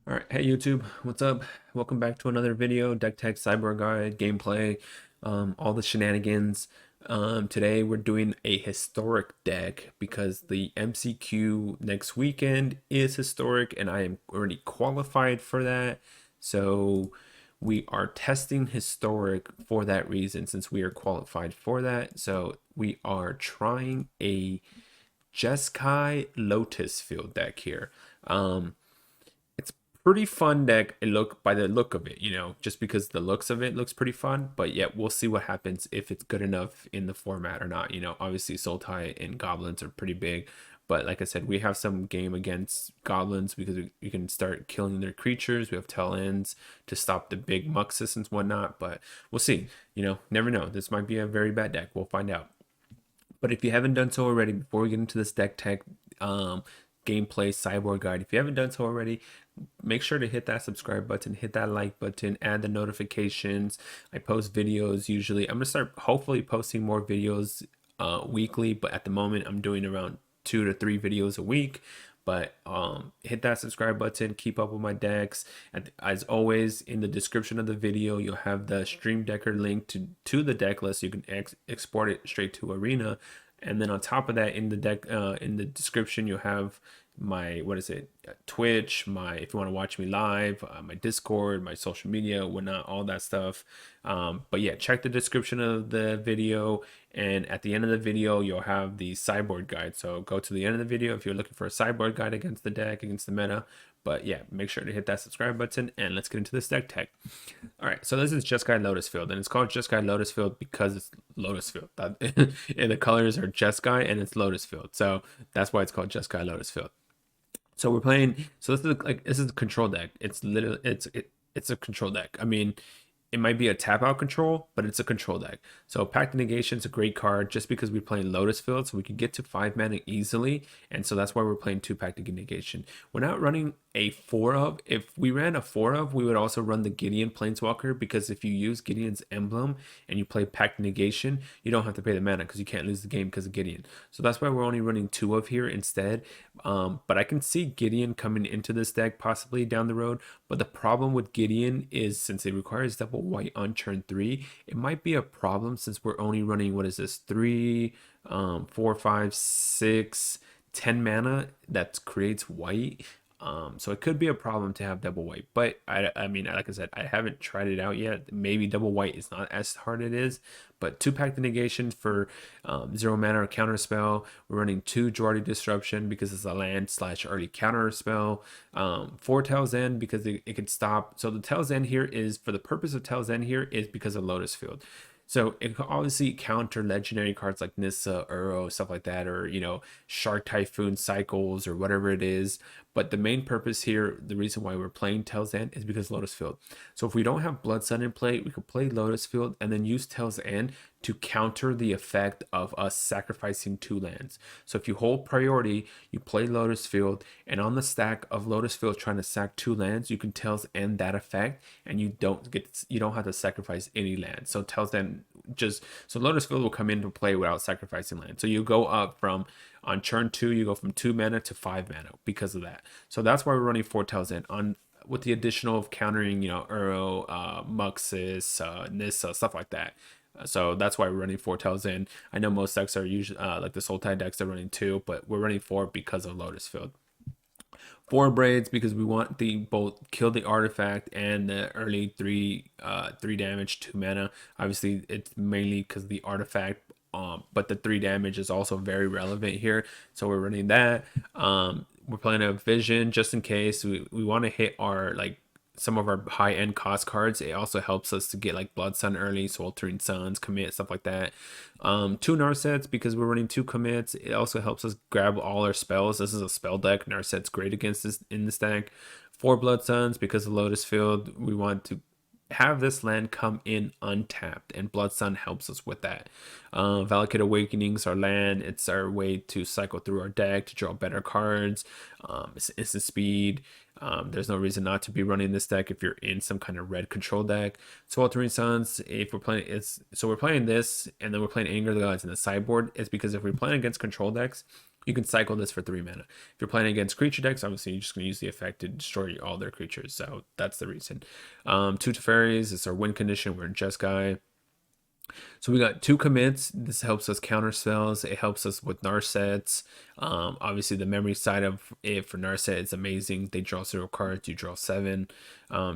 All right, hey YouTube, what's up? Welcome back to another video, deck tech, sideboard guide, gameplay, all the shenanigans. Today we're doing a historic deck because the MCQ next weekend is historic and I am already qualified for that. So we are testing historic for that reason since we are qualified for that. So we are trying a Jeskai Lotus Field deck here. It's pretty fun deck. It look by the look of it, just because the looks of it looks pretty fun. But yet we'll see what happens if it's good enough in the format or not. Obviously Sultai and goblins are pretty big. But like I said, we have some game against goblins because we can start killing their creatures. We have tail ends to stop the big muxus and whatnot. But we'll see. Never know. This might be a very bad deck. We'll find out. But if you haven't done so already, before we get into this deck tech gameplay sideboard guide, if you haven't done so already, make sure to hit that subscribe button, hit that like button, add the notifications. I post videos usually. I'm gonna start hopefully posting more videos weekly, but at the moment I'm doing around 2 to 3 videos a week. But hit that subscribe button, keep up with my decks. As always, in the description of the video you'll have the Stream Decker link to the deck list. You can export it straight to Arena, and then on top of that, in the description you'll have my Twitch, my, if you want to watch me live, my Discord, my social media, whatnot, all that stuff. But yeah, check the description of the video, and at the end of the video you'll have the sideboard guide. So go to the end of the video if you're looking for a sideboard guide against the deck, against the meta. But yeah, make sure to hit that subscribe button, and let's get into this deck tech. All right, so this is Jeskai Lotus Field, and it's called Jeskai Lotus Field because it's Lotus Field. And the colors are Jeskai and it's Lotus Field, so that's why it's called Jeskai Lotus Field. So we're playing. So this is a control deck. It's literally it's a control deck. I mean, it might be a tap out control, but it's a control deck. So Pact of Negation is a great card just because we're playing Lotus Field, so we can get to 5 mana easily, and so that's why we're playing 2 Pact of Negation. We're not running a 4 of. If we ran a 4 of, we would also run the Gideon Planeswalker, because if you use Gideon's emblem and you play Pact of Negation, you don't have to pay the mana because you can't lose the game because of Gideon. So that's why we're only running 2 of here instead. But I can see Gideon coming into this deck possibly down the road. But the problem with Gideon is, since it requires double white on turn 3, it might be a problem since we're only running, what is this, 3, 4, 5, 6, 10 mana that creates white. So it could be a problem to have double white, but I mean, like I said, I haven't tried it out yet. Maybe double white is not as hard it is, but 2 Pact of Negation for 0 mana or counter spell. We're running 2 Jordy Disruption because it's a land / early counter spell. 4 Tail's End because it can stop. So the Tail's End here is, for the purpose of Tail's End here, is because of Lotus Field. So it can obviously counter legendary cards like Nissa, Uro, stuff like that, or Shark Typhoon cycles or whatever it is. But the main purpose here, the reason why we're playing Tail's End, is because Lotus Field. So if we don't have Blood Sun in play, we could play Lotus Field and then use Tail's End to counter the effect of us sacrificing 2 lands. So if you hold priority, you play Lotus Field, and on the stack of Lotus Field trying to sack 2 lands, you can Tail's End that effect, and you don't have to sacrifice any land. So Tail's End so Lotus Field will come into play without sacrificing land. So you go up from, on turn 2, you go from 2 mana to 5 mana because of that. So that's why we're running 4 Tail's End on, with the additional of countering, Uro, Muxus, Nissa, stuff like that. So that's why we're running 4 Tail's End. I know most decks are usually like the Sultai decks are running 2, but we're running 4 because of Lotus Field. 4 Braids because we want the both kill the artifact and the early 3 damage, 2 mana. Obviously it's mainly because the artifact, but the 3 damage is also very relevant here, so we're running that. We're playing a Vision just in case we want to hit our, like, some of our high-end cost cards. It also helps us to get like Blood Sun early, Sweltering Suns, commit, stuff like that. 2 Narsets because we're running 2 commits. It also helps us grab all our spells. This is a spell deck. Narset's great against this in this deck. 4 Blood Suns because of Lotus Field. We want to have this land come in untapped, and Blood Sun helps us with that. Valakut Awakening's our land. It's our way to cycle through our deck to draw better cards. It's instant speed. There's no reason not to be running this deck if you're in some kind of red control deck. Sweltering Suns, if we're playing, we're playing this, and then we're playing Anger of the Gods in the sideboard. It's because if we're playing against control decks, You can cycle this for 3 mana. If you're playing against creature decks, obviously you're just going to use the effect to destroy all their creatures. So that's the reason. 2 Teferis, it's our win condition. We're in Jeskai. So we got 2 commits. This helps us counter spells. It helps us with Narsets. Obviously, the memory side of it for Narset is amazing. They draw 0 cards. You draw 7.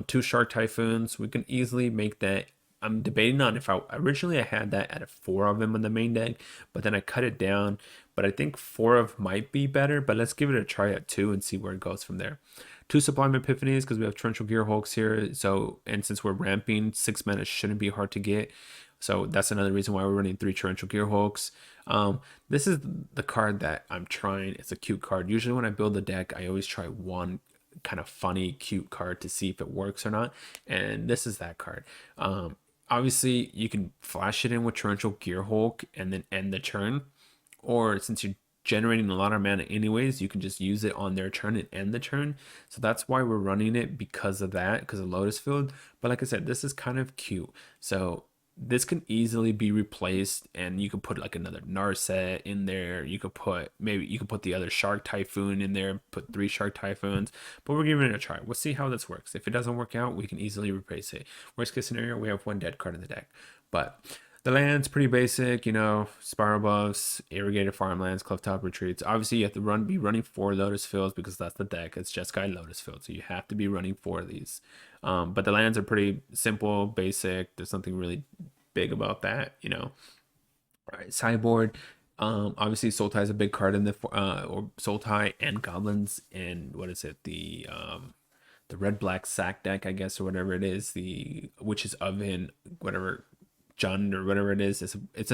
2 Shark Typhoons. We can easily make that. I'm debating on if originally I had that at 4 of them in the main deck, but then I cut it down. But I think 4 of might be better. But let's give it a try at 2 and see where it goes from there. 2 Sublime Epiphanies because we have Torrential Gearhulks here. So, and since we're ramping, 6 mana shouldn't be hard to get. So that's another reason why we're running 3 Torrential Gearhulks. This is the card that I'm trying. It's a cute card. Usually when I build a deck, I always try one kind of funny, cute card to see if it works or not. And this is that card. Obviously, you can flash it in with Torrential Gearhulk and then end the turn. Or since you're generating a lot of mana anyways, you can just use it on their turn and end the turn. So that's why we're running it, because of that, because of Lotus Field. But like I said, this is kind of cute. So this can easily be replaced, and you could put like another Narset in there. You could put the other Shark Typhoon in there, put 3 Shark Typhoons, but we're giving it a try. We'll see how this works. If it doesn't work out, we can easily replace it. Worst case scenario, we have 1 dead card in the deck. But the land's pretty basic, you know, Spiral Buffs, Irrigated Farmlands, Clifftop Retreats. Obviously, you have to be running 4 Lotus Fields because that's the deck. It's Jeskai Lotus Field, so you have to be running 4 of these. But the lands are pretty simple, basic. There's nothing really big about that, you know. All right, sideboard. Obviously, Sultai is a big card in the or Sultai and Goblins, and what is it? The red black sack deck, I guess, or whatever it is. The Witch's Oven, whatever. Jund or whatever it is. It's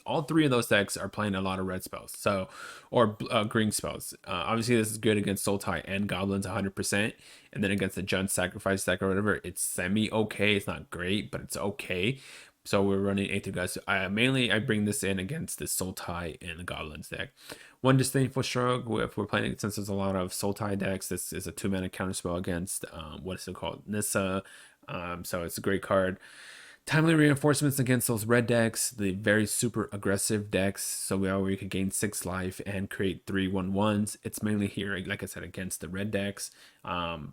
all 3 of those decks are playing a lot of red spells, so or green spells. Obviously, this is good against Sultai and Goblins 100%, and then against the Jund Sacrifice deck or whatever, it's semi okay. It's not great, but it's okay. So we're running 8 guys. Mainly I bring this in against the Sultai and the Goblins deck. One Disdainful Shrug. If we're playing, since there's a lot of Sultai decks, this is a 2 mana counterspell against what is it called, Nissa. So it's a great card. Timely Reinforcements against those red decks, the very super aggressive decks, so where you could gain 6 life and create 3/1/1s. It's mainly here, like I said, against the red decks.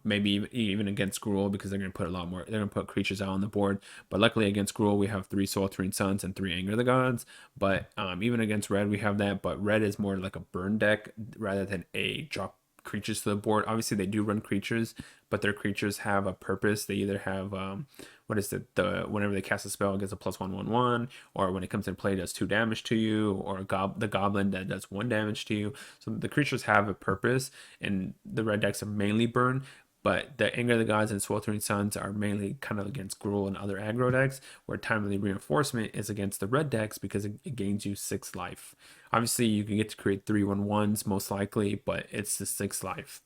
Maybe even against Gruul, because they're going to put a lot more, they're going to put creatures out on the board. But luckily against Gruul, we have 3 Sweltering Suns and 3 Anger of the Gods. But even against red, we have that. But red is more like a burn deck rather than a drop creatures to the board. Obviously, they do run creatures, but their creatures have a purpose. They either have what is it? Whenever they cast a spell, it gets a +1/1/1, or when it comes in play, it does 2 damage to you, or the goblin that does 1 damage to you. So the creatures have a purpose, and the red decks are mainly burn. But the Anger of the Gods and Sweltering Suns are mainly kind of against Gruul and other aggro decks, where Timely Reinforcement is against the red decks because it gains you 6 life. Obviously, you can get to create 3/1/1s most likely, but it's the 6 life.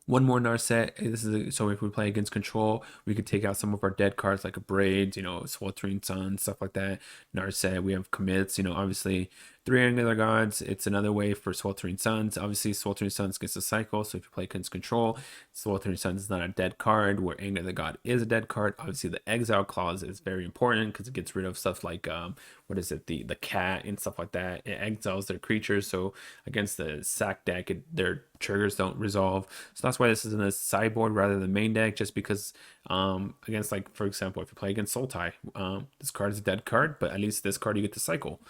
One more Narset. So if we play against control, we could take out some of our dead cards like a Braids, you know, Sweltering Sun, stuff like that. Narset, we have commits, you know, obviously 3 Angular Gods. It's another way for Sweltering Suns. Obviously, Sweltering Suns gets a cycle, so if you play against control, Sweltering Suns is not a dead card, where Anger the God is a dead card. Obviously, the Exile clause is very important because it gets rid of stuff like what is it, the cat and stuff like that. It exiles their creatures, so against the sack deck, their triggers don't resolve. So that's why this is in a sideboard rather than main deck, just because against, like, for example, if you play against Sultai, this card is a dead card, but at least this card you get to cycle.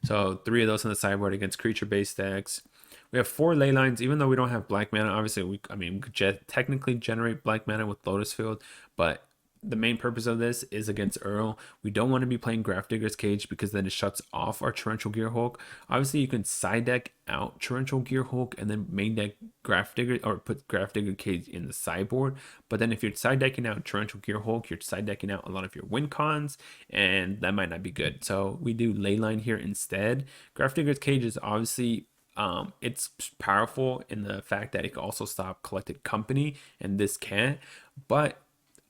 So 3 of those on the sideboard against creature-based decks. We have 4 ley lines, even though we don't have black mana. Obviously, we could technically generate black mana with Lotus Field, but the main purpose of this is against Earl. We don't want to be playing Grafdigger's Cage because then it shuts off our Torrential Gearhulk. Obviously, you can side deck out Torrential Gearhulk and then main deck Grafdigger, or put Grafdigger Cage in the sideboard. But then if you're side decking out Torrential Gearhulk, you're side decking out a lot of your win cons, and that might not be good. So we do Leyline here instead. Grafdigger's Cage is obviously it's powerful in the fact that it can also stop Collected Company, and this can't. But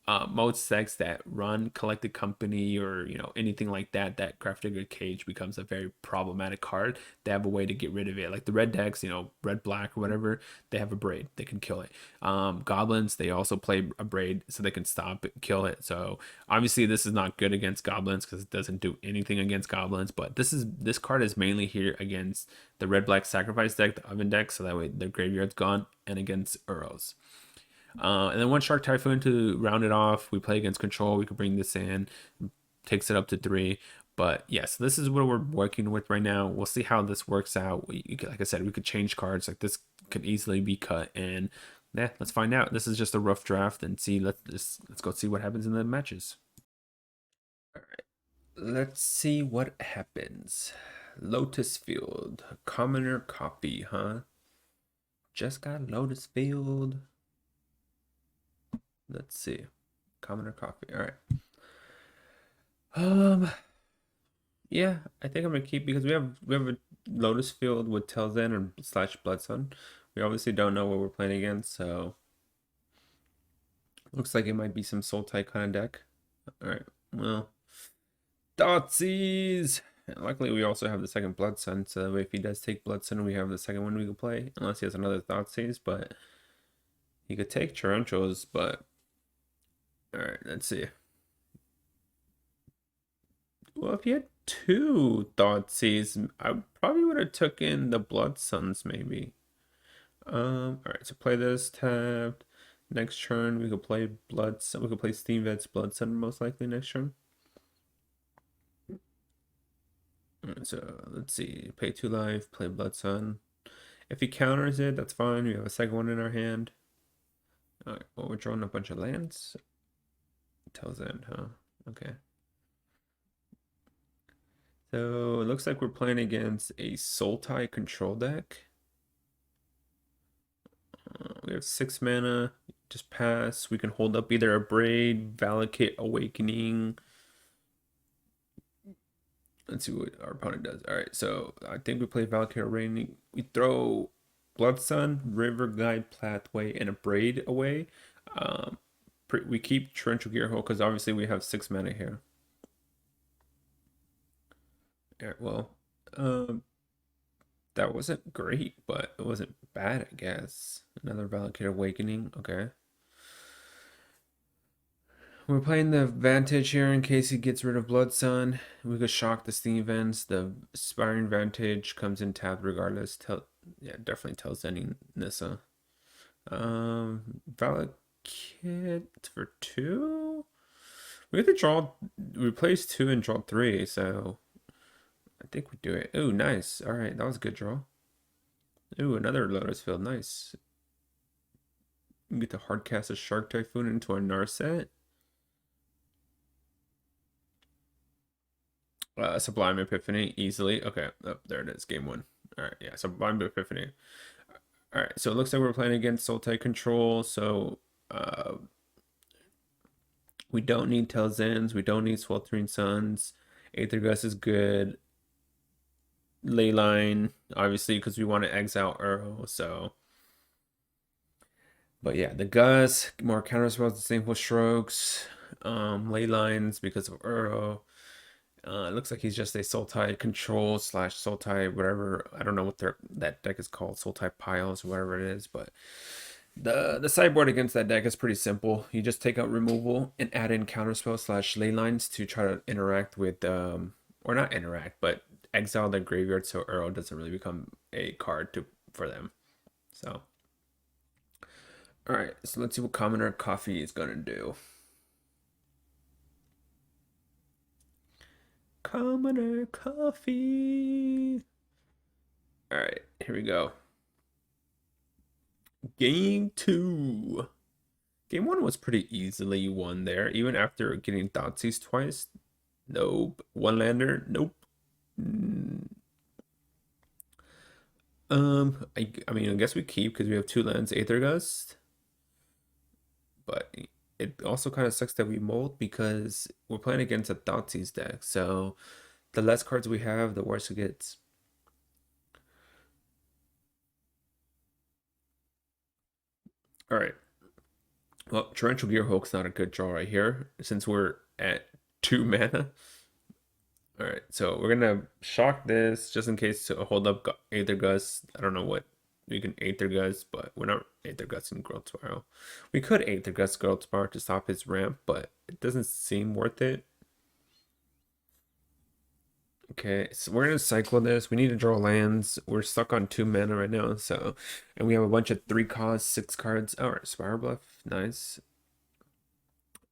most decks that run Collected Company or anything like that, that Graphic Cage becomes a very problematic card. They have a way to get rid of it. Like the red decks, red black or whatever, they have a braid, they can kill it. Goblins, they also play a braid so they can stop it, kill it. So obviously this is not good against goblins because it doesn't do anything against goblins. But this card is mainly here against the red black sacrifice deck, the oven deck, so that way the graveyard's gone, and against Uros. And then one Shark Typhoon to round it off. We play against control. We could bring this in, takes it up to 3. But yes, this is what we're working with right now. We'll see how this works out. Like I said, we could change cards. Like this could easily be cut, and yeah, let's find out. This is just a rough draft, and see. Let's go see what happens in the matches. All right, let's see what happens. Lotus Field, commoner copy, huh? Just got Lotus Field. Let's see. Commoner coffee. All right. Yeah, I think I'm gonna keep because we have a Lotus Field with Telzen and / Blood Sun. We obviously don't know what we're playing against, so looks like it might be some Sultai kind of deck. All right. Well, Dotsies. Luckily, we also have the second Blood Sun, so that way if he does take Blood Sun, we have the second one we can play. Unless he has another Thoughtseize, but he could take Tarantulas, but all right, let's see. Well, if you had 2 Thoughtseize, I probably would have taken the Blood Suns, maybe. All right, so play this tapped. Next turn, we could play Blood Sun. We could play Steam Vet's Blood Sun most likely next turn. All right, so let's see. Pay 2 life, play Blood Sun. If he counters it, that's fine. We have a second one in our hand. All right, well, we're drawing a bunch of lands. Tells end, huh? Okay. So it looks like we're playing against a Sultai control deck. We have 6 mana. Just pass. We can hold up either a Braid, Valakut Awakening. Let's see what our opponent does. All right, so I think we play Valakut Awakening. We throw Blood Sun, River Guide, Pathway, and a Braid away. We keep Torrential Gearhole because obviously we have 6 mana here. All right, well, that wasn't great, but it wasn't bad, I guess. Another Valakut Awakening, okay. We're playing the Vantage here in case he gets rid of Blood Sun. We could shock the Steam Vents. The Aspiring Vantage comes in tapped regardless. Yeah, definitely tells any Nissa. Valakut for 2? We have to draw, replace 2 and draw 3, so I think we do it. Oh, nice. All right, that was a good draw. Ooh, another Lotus Field. Nice. We get to hardcast a Shark Typhoon into our Narset. Sublime Epiphany, easily. Okay, oh, there it is. Game 1. All right, yeah, Sublime Epiphany. All right, so it looks like we're playing against Sultai Control, so we don't need Telzens. We don't need Sweltering Suns. Aether Gust is good. Leyline, obviously, because we want to exile Uro, so. But yeah, the Gus, more counterspells, disdainful strokes, ley lines because of Uro. It looks like he's just a Sultai control / Sultai whatever. I don't know what that deck is called, Sultai piles, whatever it is. But the sideboard against that deck is pretty simple. You just take out removal and add in counterspell / ley lines to try to interact with or not interact, but exile their graveyard so Uro doesn't really become a card for them. So. All right, so let's see what Commoner Coffee is gonna do. Commoner Coffee. All right, here we go. Game 2. Game 1 was pretty easily won there, even after getting Thoughtseize twice. Nope. One lander. Nope. I mean, I guess we keep because we have 2 lands, Aether Gust. But it also kind of sucks that we mold because we're playing against a Thoughtseize deck. So the less cards we have, the worse it gets. All right. Well, Torrential Gearhulk's not a good draw right here since we're at 2 mana. All right, so we're gonna shock this just in case to hold up Aether Gust. I don't know what we can Aether Gust, but we're not Aether Gusting Growth Spiral. We could Aether Gust Growth Spiral to stop his ramp, but it doesn't seem worth it. Okay, so we're gonna cycle this. We need to draw lands. We're stuck on 2 mana right now, so and we have a bunch of 3 cost 6 cards. All right, Spiral Bluff, nice.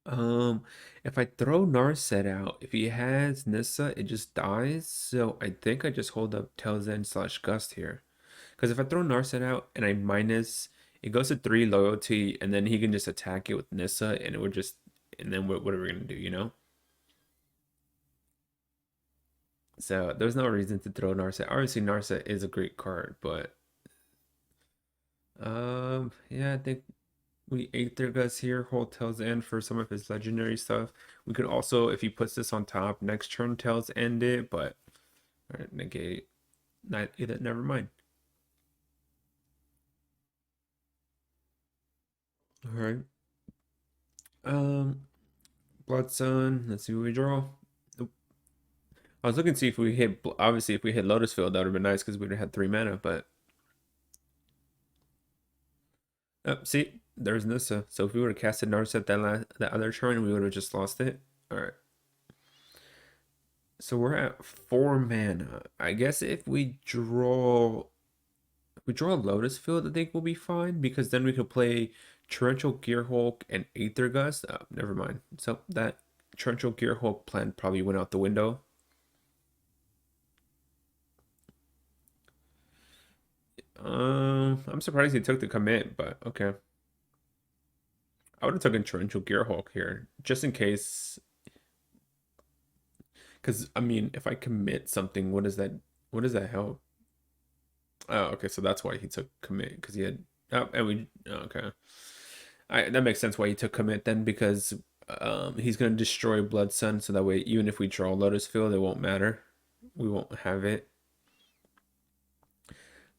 If I throw Narset out, if he has Nissa, it just dies. So I think I just hold up Telzen slash Gust here. Because if I throw Narset out and I minus, it goes to 3 loyalty, and then he can just attack it with Nissa, and it would just, and then what are we gonna do, you know? So there's no reason to throw Narset. Obviously, Narset is a great card, but yeah, I think we Aether Gust here, hold Tails End for some of his legendary stuff. We could also, if he puts this on top, next turn Tails End it, but all right, negate. Not either, never mind. All right. Blood Sun. Let's see what we draw. Nope. I was looking to see if we hit. Obviously, if we hit Lotus Field, that would have been nice because we'd have had 3 mana. But see, there's Nissa. So if we would have casted Narset that other turn, we would have just lost it. All right. So we're at 4 mana. I guess if we draw Lotus Field, I think we'll be fine because then we could play Torrential Gearhulk and Aether Gust. Oh, never mind. So that Torrential Gearhulk plan probably went out the window. I'm surprised he took the commit, but okay. I would have taken Torrential Gearhulk here just in case. Because I mean, if I commit something, what does that? What does that help? Oh, okay. So that's why he took commit because he had. Oh, and we. Okay. That makes sense why he took commit then because he's gonna destroy Blood Sun so that way even if we draw Lotus Field it won't matter. We won't have it.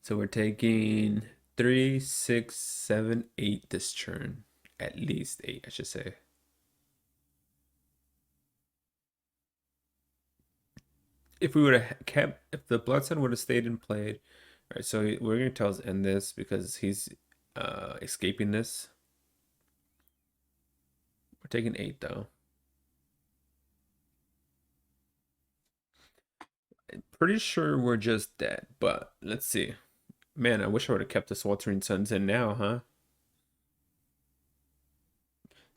So we're taking 3, 6, 7, 8 this turn. At least 8, I should say. If we would have kept, if the Blood Sun would have stayed and played, all right. So we're gonna tell us end this because he's escaping this. We're taking 8 though. I'm pretty sure we're just dead, but let's see. Man, I wish I would have kept the Sweltering Suns in now, huh?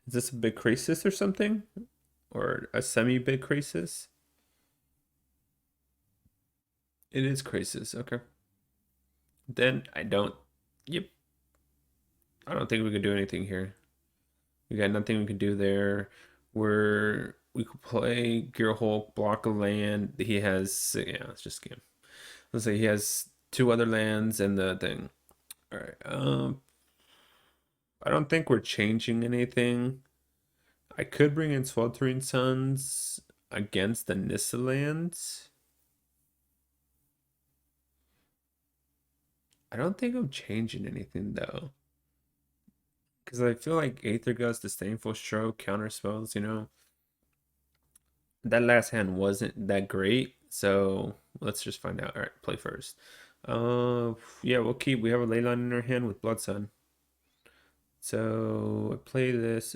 Is this a big crisis or something? Or a semi-big crisis? It is crisis, okay. Then I don't, yep. I don't think we could do anything here. We got nothing we can do there. We could play Gearhulk, block a land. He has, yeah, let's just game. Let's say he has 2 other lands and the thing. All right. I don't think we're changing anything. I could bring in Sweltering Suns against the Nissa lands. I don't think I'm changing anything though. Because I feel like Aether Gust, Disdainful Stroke, counter spells, you know. That last hand wasn't that great, so let's just find out. All right, play first. Yeah, we'll keep. We have a Leyline in our hand with Blood Sun. So I play this.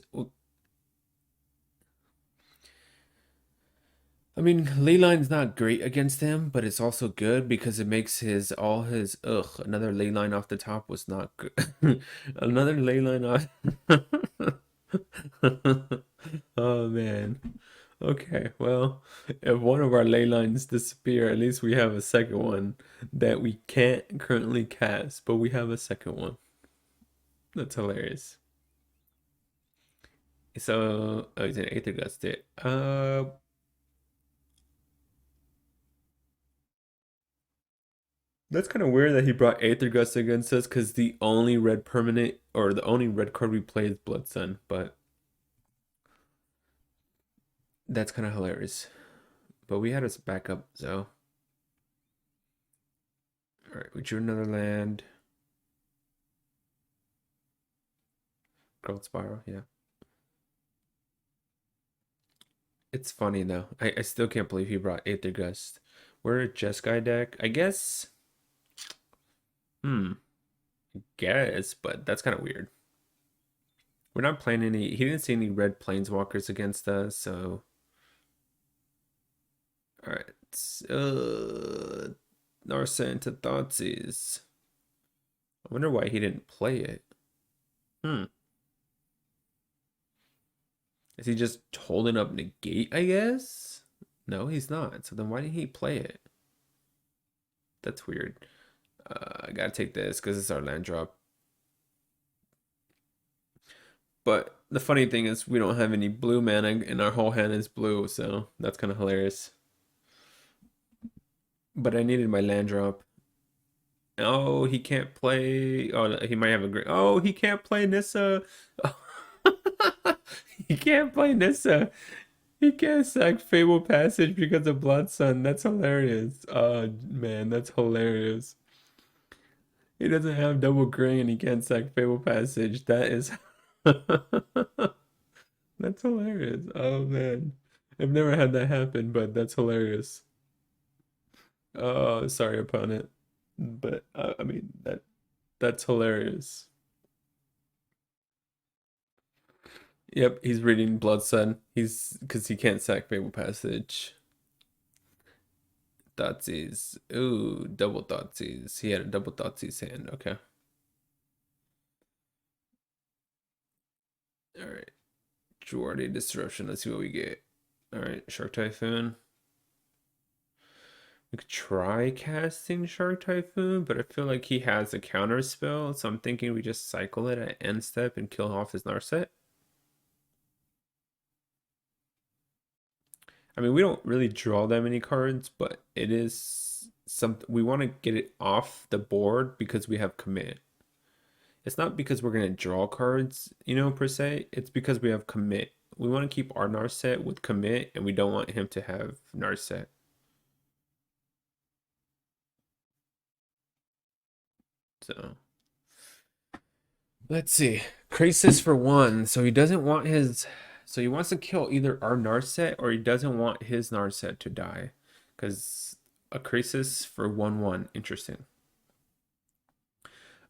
I mean, Leyline's not great against him, but it's also good because it makes his another Leyline off the top was not good. Another Leyline off. Oh man. Okay, well, if one of our ley lines disappear, at least we have a second one that we can't currently cast, but we have a second one. That's hilarious. So, oh, he's an Aether Gust it. That's kind of weird that he brought Aether Gust against us because the only red permanent or the only red card we play is Blood Sun, but that's kind of hilarious. But we had us backup, so. Alright, we drew another land. Gold Spiral, yeah. It's funny though. I still can't believe he brought Aether Gust. We're a Jeskai deck. I guess. Hmm. Guess, but that's kind of weird. We're not playing any. He didn't see any red planeswalkers against us, so. All right. Narset into Thoughtseize. I wonder why he didn't play it. Hmm. Is he just holding up negate, I guess? No, he's not. So then why didn't he play it? That's weird. I gotta take this because it's our land drop. But the funny thing is we don't have any blue mana and our whole hand is blue, so that's kind of hilarious. But I needed my land drop. Oh, he can't play. Oh, he might have a great. Oh, he can't play Nissa. He can't play Nissa. He can't sack Fable Passage because of Blood Sun. That's hilarious. Oh man, that's hilarious. He doesn't have double green and he can't sack Fable Passage. That is that's hilarious. Oh man. I've never had that happen, but that's hilarious. Oh, sorry, opponent. But I mean that's hilarious. Yep, he's reading Blood Sun. He's because he can't sack Fable Passage. Thoughtseize. Ooh, double Thoughtseize. He had a double Thoughtseize hand. Okay. All right. Majority Disruption. Let's see what we get. All right. Shark Typhoon. We could try casting Shark Typhoon, but I feel like he has a counter spell, so I'm thinking we just cycle it at end step and kill off his Narset. I mean, we don't really draw that many cards, but it is something we want to get it off the board because we have commit. It's not because we're going to draw cards, per se. It's because we have commit. We want to keep our Narset with commit, and we don't want him to have Narset. So, let's see. Crisis for 1. So he doesn't want his... So he wants to kill either our Narset or he doesn't want his Narset to die. Because a Crisis for 1/1. Interesting.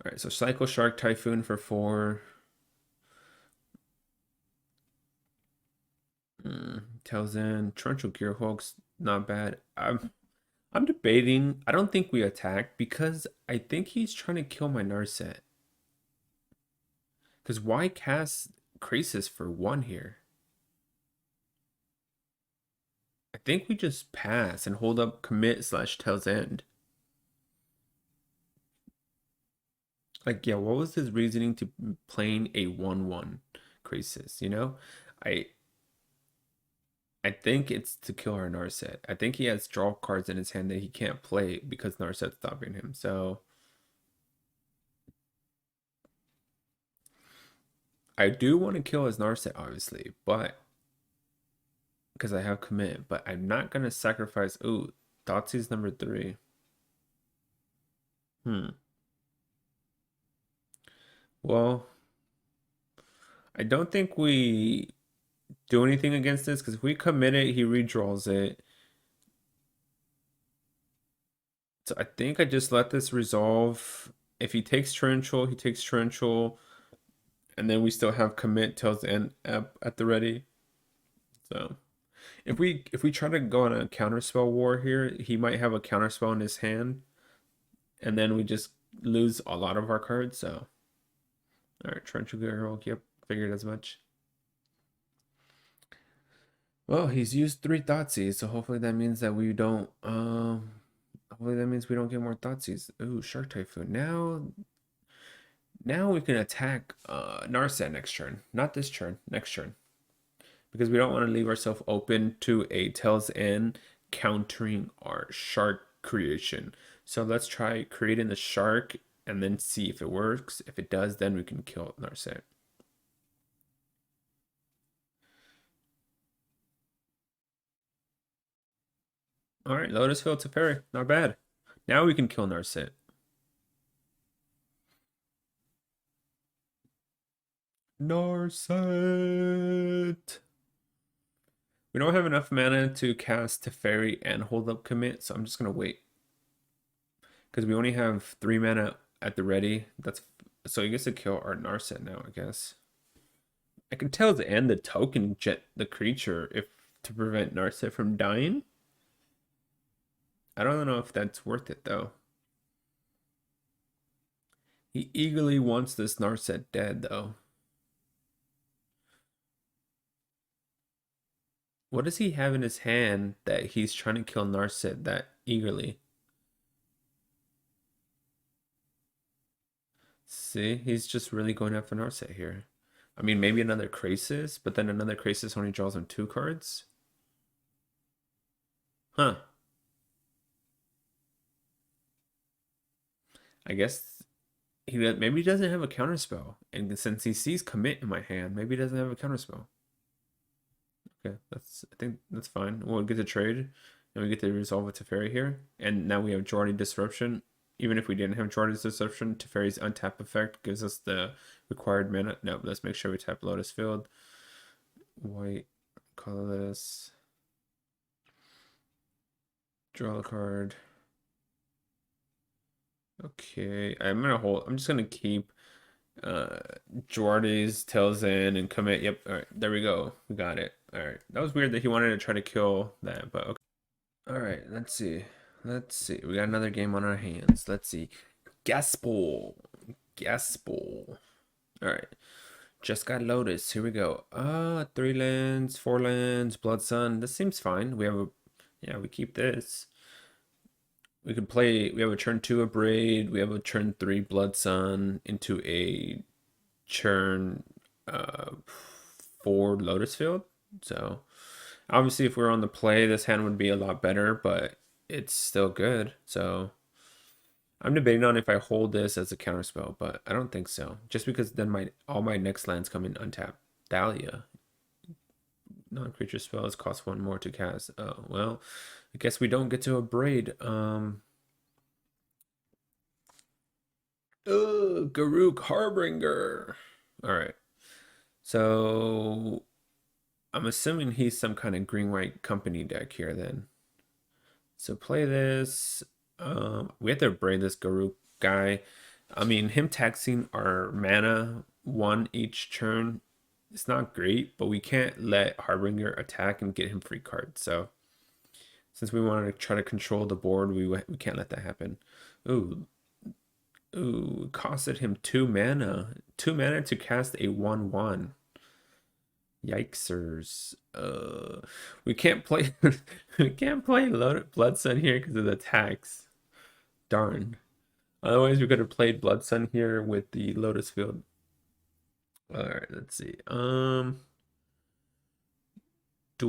Alright, so Cycle Shark Typhoon for 4. Talzin, Torrential Gearhulk's not bad. I'm debating. I don't think we attack because I think he's trying to kill my Narset. Because why cast Crisis for 1 here? I think we just pass and hold up commit / Tail's End. Like, yeah, what was his reasoning to playing a 1/1 Crisis, I I think it's to kill our Narset. I think he has draw cards in his hand that he can't play because Narset's stopping him. So I do want to kill his Narset, obviously, but because I have commit, but I'm not gonna sacrifice. Ooh, Thoughtseize number 3. Well, I don't think we do anything against this because if we commit it, he redraws it. So I think I just let this resolve. If he takes Torrential, he takes Torrential, and then we still have commit Tail's End at the ready. So if we try to go on a counterspell war here, he might have a counterspell in his hand, and then we just lose a lot of our cards. So all right, Torrential Gearhulk. Yep, figured as much. Well, he's used 3 Thoughtseize, so hopefully that means that we don't hopefully that means we don't get more Thoughtseize. Ooh, Shark Typhoon. Now we can attack Narset next turn. Not this turn, next turn. Because we don't want to leave ourselves open to a Tail's End countering our shark creation. So let's try creating the shark and then see if it works. If it does, then we can kill Narset. Alright, Lotus Field to Fairy. Not bad. Now we can kill Narset. Narset. We don't have enough mana to cast Teferi and hold up commit, so I'm just gonna wait. Because we only have 3 mana at the ready. That's so he gets to kill our Narset now, I guess. I can tell to end the token jet the creature if to prevent Narset from dying. I don't know if that's worth it though. He eagerly wants this Narset dead though. What does he have in his hand that he's trying to kill Narset that eagerly? See, he's just really going after Narset here. I mean, maybe another Krasis, but then another Krasis only draws him 2 cards. Huh. I guess maybe he doesn't have a counterspell. And since he sees commit in my hand, maybe he doesn't have a counterspell. Okay, I think that's fine. We'll get to trade, and we get to resolve a Teferi here. And now we have Jordy Disruption. Even if we didn't have Jordy's Disruption, Teferi's untap effect gives us the required mana. No, let's make sure we tap Lotus Field. White, colorless. Draw a card. Okay, I'm just gonna keep Jordy's Tails in and commit. Yep, all right, there we go. We got it. All right, that was weird that he wanted to try to kill that, but okay. All right, let's see. Let's see. We got another game on our hands. Let's see. Gaspol. Gaspol. All right. Just got Lotus. Here we go. 3 lands, 4 lands, Blood Sun. This seems fine. We have a, yeah, we keep this. We could play, we have a turn 2 Abrade. We have a turn 3 Blood Sun into a turn 4 Lotus Field. So obviously if we were on the play, this hand would be a lot better, but it's still good. So I'm debating on if I hold this as a counterspell, but I don't think so. Just because then all my next lands come in untapped. Dahlia. Non-creature spells cost 1 more to cast. Oh, well, I guess we don't get to Abrade. Garruk Harbinger. Alright. So I'm assuming he's some kind of green-white company deck here then. So play this. We have to Abrade this Garruk guy. I mean, him taxing our mana 1 each turn, it's not great, but we can't let Harbinger attack and get him free cards. So since we want to try to control the board, we can't let that happen. Ooh, it costed him 2 mana. 2 mana to cast a 1/1. Yikesers. We can't play we can't play Blood Sun here because of the tax. Darn. Otherwise we could have played Blood Sun here with the Lotus Field. Alright, let's see. Do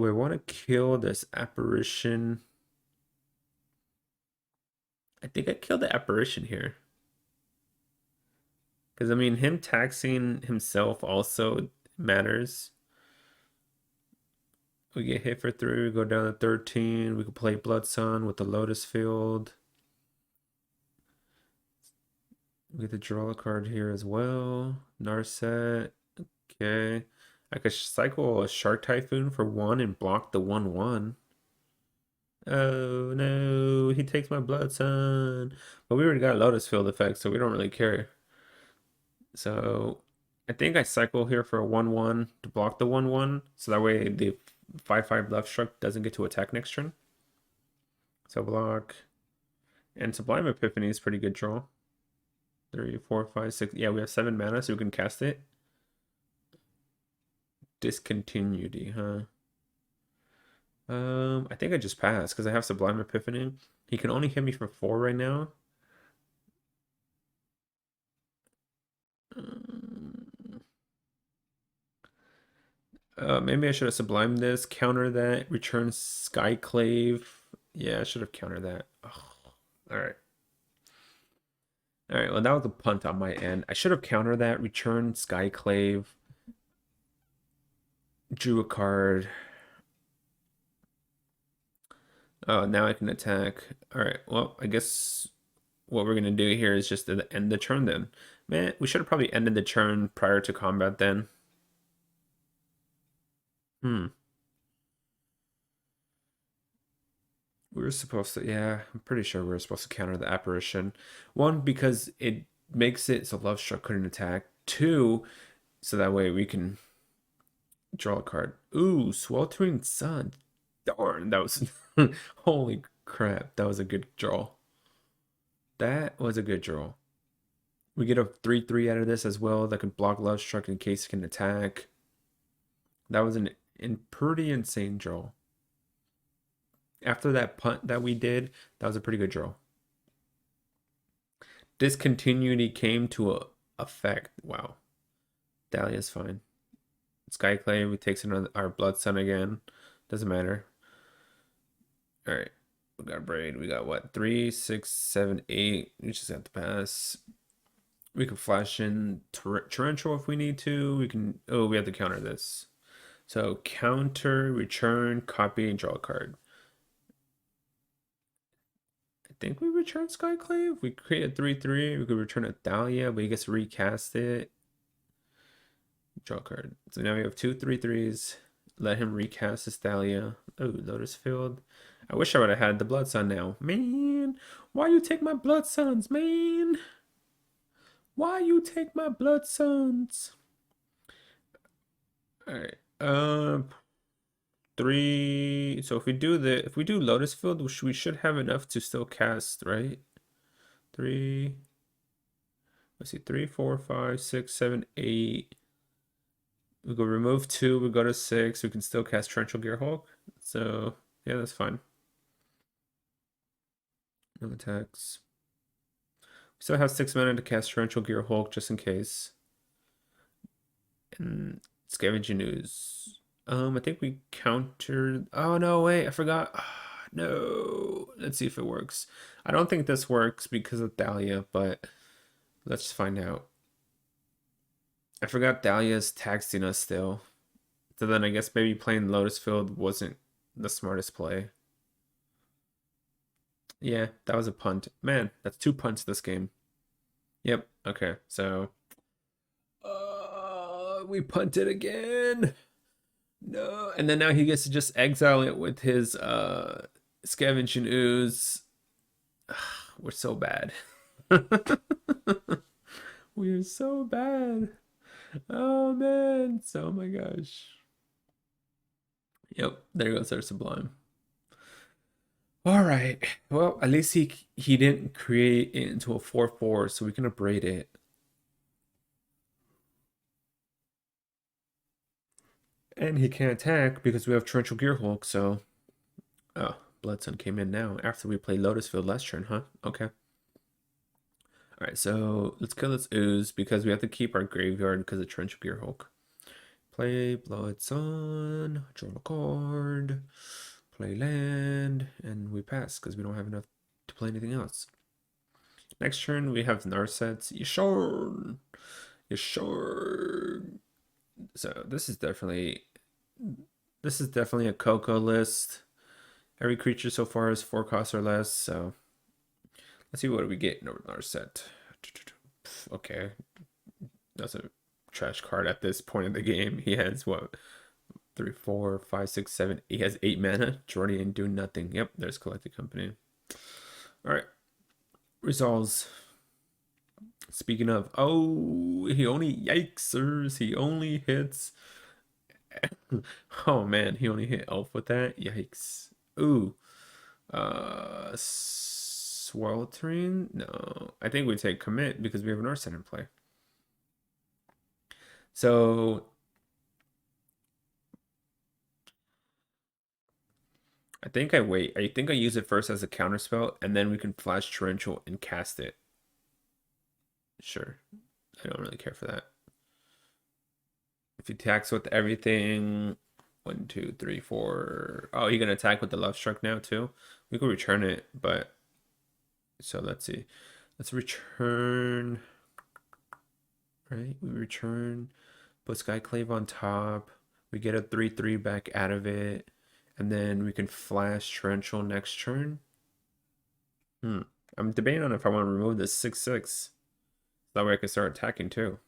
I want to kill this apparition? I think I killed the apparition here. Because, I mean, him taxing himself also matters. We get hit for 3, we go down to 13. We can play Blood Sun with the Lotus Field. We get to draw a card here as well. Narset. Okay. I could cycle a Shark Typhoon for 1 and block the 1/1. Oh no, he takes my Blood Sun. But we already got Lotus Field effect, so we don't really care. So I think I cycle here for a 1/1 to block the 1/1, so that way the 5/5 left struck doesn't get to attack next turn. So block. And Sublime Epiphany is pretty good draw. 3, 4, 5, 6. Yeah, we have 7 mana, so we can cast it. Discontinuity, huh? I think I just passed because I have Sublime Epiphany. He can only hit me for 4 right now. Maybe I should have sublimed this, counter that, return Skyclave. Yeah, I should have countered that. Oh, all right. All right, well, that was a punt on my end. I should have countered that, return Skyclave, drew a card. Oh, now I can attack. All right, well, I guess what we're going to do here is just to end the turn then. Man, we should have probably ended the turn prior to combat then. Hmm. We were supposed to, yeah, I'm pretty sure we were supposed to counter the apparition. One, because it makes it so Love Struck couldn't attack. Two, so that way we can draw a card. Ooh, Sweltering Sun. Darn, that was holy crap. That was a good draw. That was a good draw. We get a 3/3 out of this as well that can block Love Struck in case it can attack. That was an pretty insane draw. After that punt that we did, that was a pretty good draw. Discontinuity came to a effect. Wow. Dahlia's fine. Skyclave, we takes another our Blood Sun again. Doesn't matter. Alright. We got Braid. We got what? 3, 6, 7, 8. We just have to pass. We can flash in Torrential if we need to. We can. Oh, we have to counter this. So counter, return, copy, and draw a card. I think we return Skyclave. We create a 3/3. We could return a Dahlia, but he gets to recast it. Draw a card. So now we have 2 3/3s. Let him recast this Dahlia. Oh, Lotus Field. I wish I would have had the Blood Sun now. Man, why you take my Blood Suns, man? Why you take my Blood Suns? Alright. 3. So if we do Lotus Field, we should have enough to still cast, right? 3. Let's see, 3, 4, 5, 6, 7, 8. We go remove 2, we go to 6, we can still cast Torrential Gearhulk. So yeah, that's fine. No attacks. We still have 6 mana to cast Torrential Gearhulk just in case. And Scavenging Ooze. I think we countered. Oh no, wait, I forgot. No. Let's see if it works. I don't think this works because of Dahlia, but let's find out. I forgot Dahlia's taxing us still. So then I guess maybe playing Lotus Field wasn't the smartest play. Yeah, that was a punt. Man, that's 2 punts this game. Yep, okay, so we punted again. No, and then now he gets to just exile it with his Scavenging Ooze. We're so bad. We're so bad. Oh man, so oh my gosh. Yep, there goes our Sublime. All right. Well, at least he didn't create it into a 4/4, so we can abrade it. And he can't attack because we have Torrential Gearhulk, so oh, Blood Sun came in now after we played Lotus Field last turn, huh? Okay. Alright, so let's kill this Ooze because we have to keep our graveyard because of Torrential Gearhulk. Play Blood Sun, draw a card, play land, and we pass because we don't have enough to play anything else. Next turn we have Narsets. Yashorn! Yashorn! So this is definitely a Coco list. Every creature so far is 4 costs or less, so let's see what we get in our set. Okay, that's a trash card at this point in the game. He has what? 3, 4, 5, 6, 7. He has 8 mana. Jordy ain't doing nothing. Yep, there's Collected Company. All right, resolves. Speaking of, oh, he only yikesers. He only hits. Oh man, he only hit Elf with that. Yikes. Ooh. Sweltering? No. I think we take commit because we have an Arsenal in play. So I think I wait. I think I use it first as a counter spell, and then we can flash Torrential and cast it. Sure. I don't really care for that. If he attacks with everything, 1, 2, 3, 4. Oh, he can attack with the Love Struck now too. We could return it, but so let's see. Let's return. Right, we return. Put Skyclave on top. We get a 3/3 back out of it, and then we can flash Torrential next turn. I'm debating on if I want to remove this 6/6. That way I can start attacking too.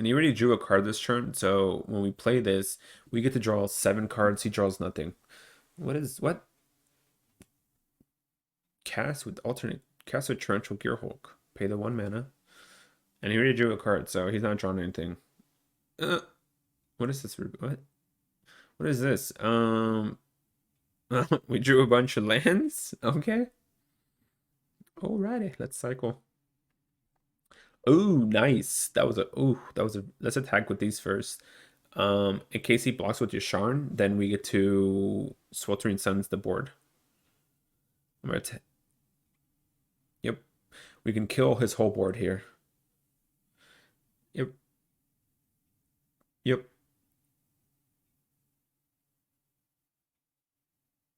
And he already drew a card this turn, so when we play this, we get to draw 7 cards. He draws nothing. What? Cast with Torrential Gearhulk. Pay the 1 mana. And he already drew a card, so he's not drawing anything. What is this? What is this? We drew a bunch of lands. Okay. Alrighty, let's cycle. Ooh, nice. Let's attack with these first. In case he blocks with Yasharn, then we get to Sweltering Suns the board. Yep. We can kill his whole board here. Yep. Yep.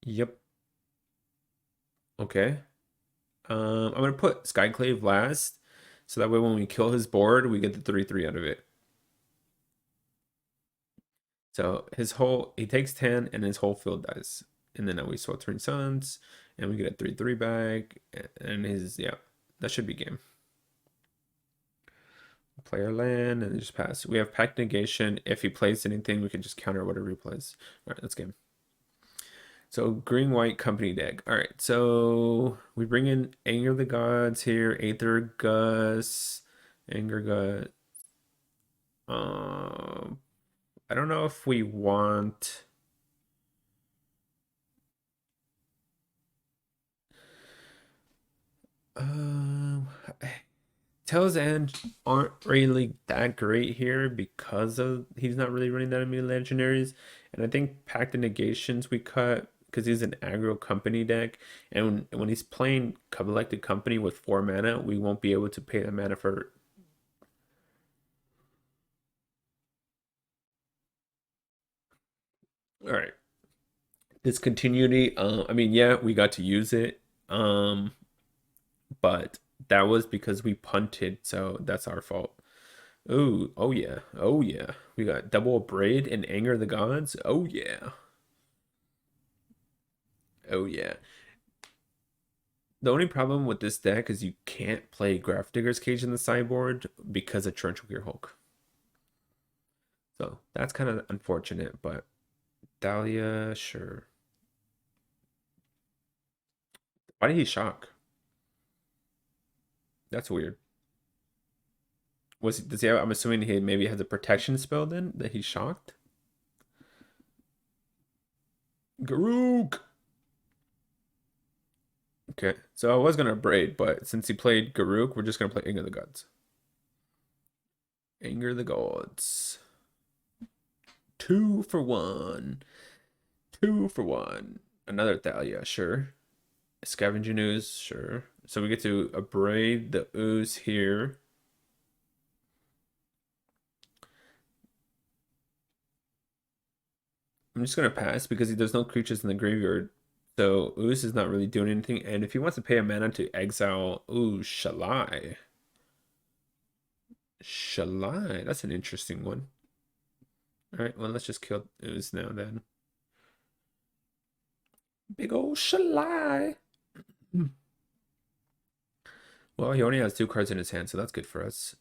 Yep. Okay. I'm gonna put Skyclave last, so that way when we kill his board, we get the 3/3 out of it. So he takes 10 and his whole field dies. And then now we Sweltering Suns and we get a 3/3 back. And yeah, that should be game. Play our land and just pass. We have Pact Negation. If he plays anything, we can just counter whatever he plays. All right, let's game. So green-white company deck. All right, so we bring in Anger the Gods here, Aether Gus, Anger Gut. I don't know if we want. Tails End aren't really that great here because of he's not really running that many legendaries, and I think Pact of Negations we cut because he's an aggro company deck, and when he's playing Collected Company with 4 mana, we won't be able to pay the mana for. All right, Discontinuity. I mean, yeah, we got to use it, but that was because we punted, so that's our fault. Ooh, oh yeah, oh yeah. We got double braid and Anger of the Gods. Oh yeah. Oh yeah. The only problem with this deck is you can't play Digger's Cage in the sideboard because of Torrential Gearhulk. So that's kind of unfortunate, but Dahlia, sure. Why did he shock? That's weird. Does he have, I'm assuming he maybe has a protection spell then that he's shocked? Garuk! Okay, so I was gonna braid, but since he played Garuk, we're just gonna play Anger of the Gods. Anger of the Gods. 2 for 1. 2 for 1. Another Thalia, sure. Scavenging Ooze, sure. So we get to abrade the ooze here. I'm just gonna pass because there's no creatures in the graveyard. So ooze is not really doing anything. And if he wants to pay a mana to exile, ooh, Shalai. Shalai, that's an interesting one. Alright, well let's just kill ooze now then. Big old Shalai. Well, he only has 2 cards in his hand, so that's good for us.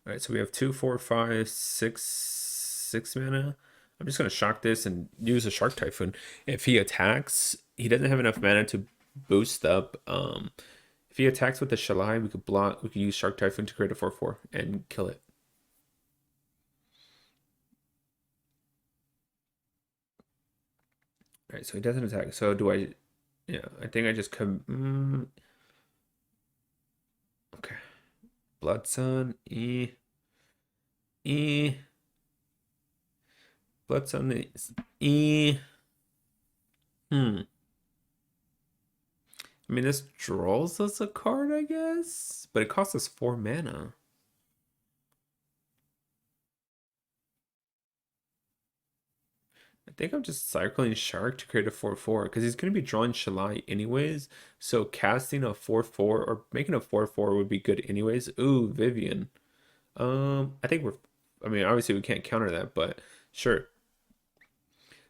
Alright, so we have 2, 4, 5, 6 mana. I'm just gonna shock this and use a Shark Typhoon. If he attacks, he doesn't have enough mana to boost up. If he attacks with the Shalai, we could block. We could use Shark Typhoon to create a 4/4 and kill it. All right, so he doesn't attack. So do I? Yeah, I think I just come. Okay, Blood Sun. Blood Sun is I mean, this draws us a card, I guess, but it costs us 4 mana. I think I'm just cycling Shark to create a 4/4 because he's going to be drawing Shalai anyways. So casting a 4/4 or making a 4/4 would be good anyways. Ooh, Vivian. I think I mean, obviously we can't counter that, but sure.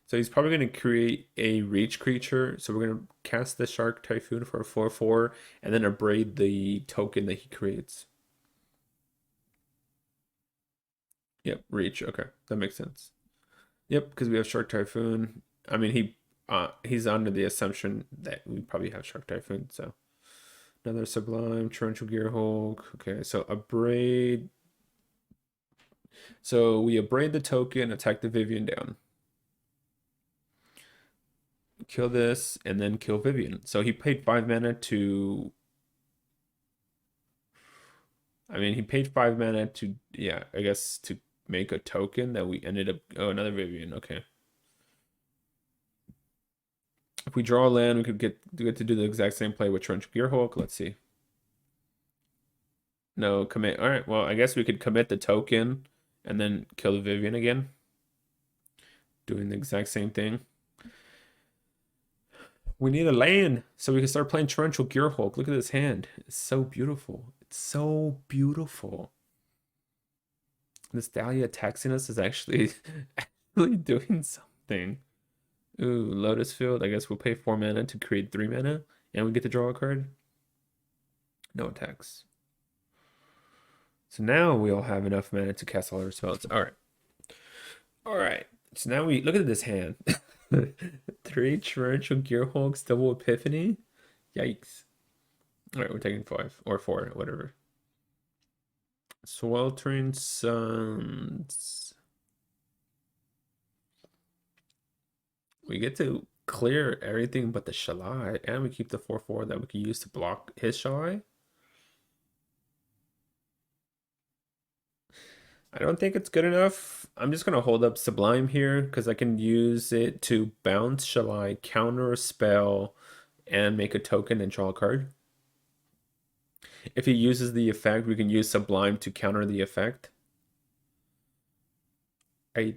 So he's probably going to create a reach creature. So we're going to cast the Shark Typhoon for a 4/4 and then abrade the token that he creates. Yep, reach. Okay, that makes sense. Yep, because we have Shark Typhoon. I mean, he's under the assumption that we probably have Shark Typhoon. So another Sublime, Torrential Gearhulk. Okay, so Abrade. So we abrade the token, attack the Vivian down, kill this, and then kill Vivian. So he paid 5 mana to. I mean, he paid 5 mana to, yeah, I guess to make a token that we ended up. Oh, another Vivian. Okay. If we draw a land, we could get to do the exact same play with Torrential Gearhulk. Let's see. No, commit. All right, well, I guess we could commit the token and then kill the Vivian again. Doing the exact same thing. We need a land so we can start playing Torrential Gearhulk. Look at this hand. It's so beautiful. It's so beautiful. This Dahlia taxing us is actually actually doing something. Ooh, Lotus Field. I guess we'll pay 4 mana to create 3 mana and we get to draw a card. No attacks. So now we all have enough mana to cast all our spells. All right. All right. So now we look at this hand. 3 Torrential Gearhulks, double Epiphany. Yikes. All right, we're taking 5 or 4, whatever. Sweltering Suns. We get to clear everything but the Shalai, and we keep the 4/4 that we can use to block his Shalai. I don't think it's good enough. I'm just going to hold up Sublime here because I can use it to bounce Shalai, counter a spell, and make a token and draw a card. If he uses the effect, we can use Sublime to counter the effect. I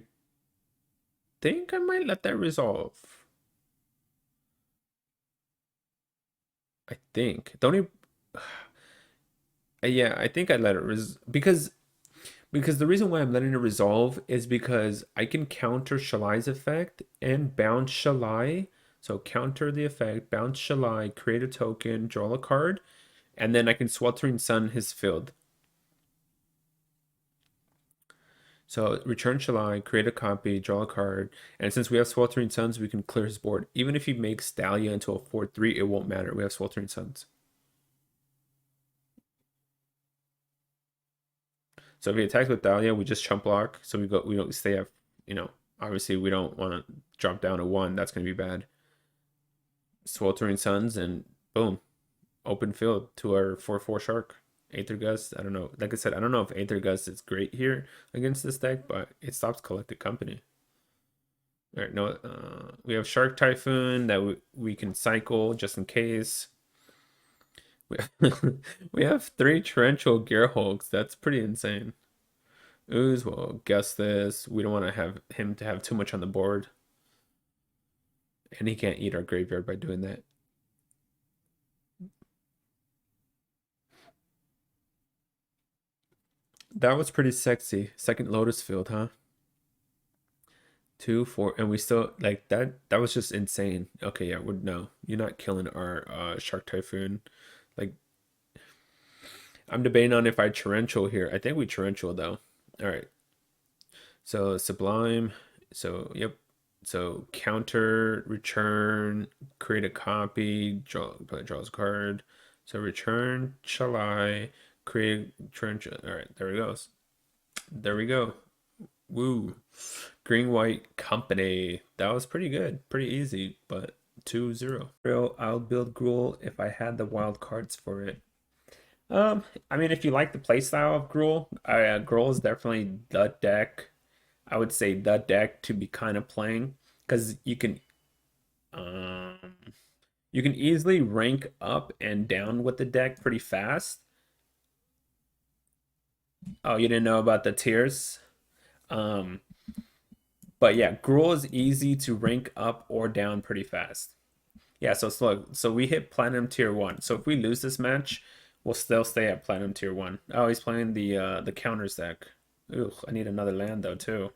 think I might let that resolve. I think. Don't even... Yeah, I think I let it because the reason why I'm letting it resolve is because I can counter Shalai's effect and bounce Shalai. So counter the effect, bounce Shalai, create a token, draw a card, and then I can Sweltering Sun his field. So return Shalai, create a copy, draw a card, and since we have Sweltering Suns, we can clear his board. Even if he makes Dahlia into a 4/3, it won't matter. We have Sweltering Suns. So if he attacks with Dahlia, we just chump block. So we don't stay at, obviously we don't want to drop down to 1. That's going to be bad. Sweltering Suns and boom. Open field to our 4/4 Shark. Aether Gust. I don't know. Like I said, I don't know if Aether Gust is great here against this deck, but it stops Collected Company. All right, no, we have Shark Typhoon that we can cycle just in case. We have 3 Torrential Gearhulks. That's pretty insane. Ooze, well, guess this. We don't want to have him to have too much on the board. And he can't eat our graveyard by doing that. That was pretty sexy. Second Lotus Field, huh? 2, 4, and we still like that. That was just insane. Okay, yeah, no, you're not killing our Shark Typhoon. Like, I'm debating on if I torrential here. I think we torrential though. All right. So Sublime. So yep. So counter, return, create a copy, draws a card. So return, Shalai, create torrential. All right, there it goes. There we go. Woo. Green White Company. That was pretty good. Pretty easy, but 2-0. I'll build Gruul if I had the wild cards for it. I mean, if you like the playstyle of Gruul, Gruul is definitely the deck. I would say the deck to be kind of playing because um, you can easily rank up and down with the deck pretty fast. Oh, you didn't know about the tiers? Um, but yeah, Gruul is easy to rank up or down pretty fast. Yeah, so look, so we hit Platinum Tier 1. So if we lose this match, we'll still stay at Platinum Tier 1. Oh, he's playing the counters deck. Ooh, I need another land though too.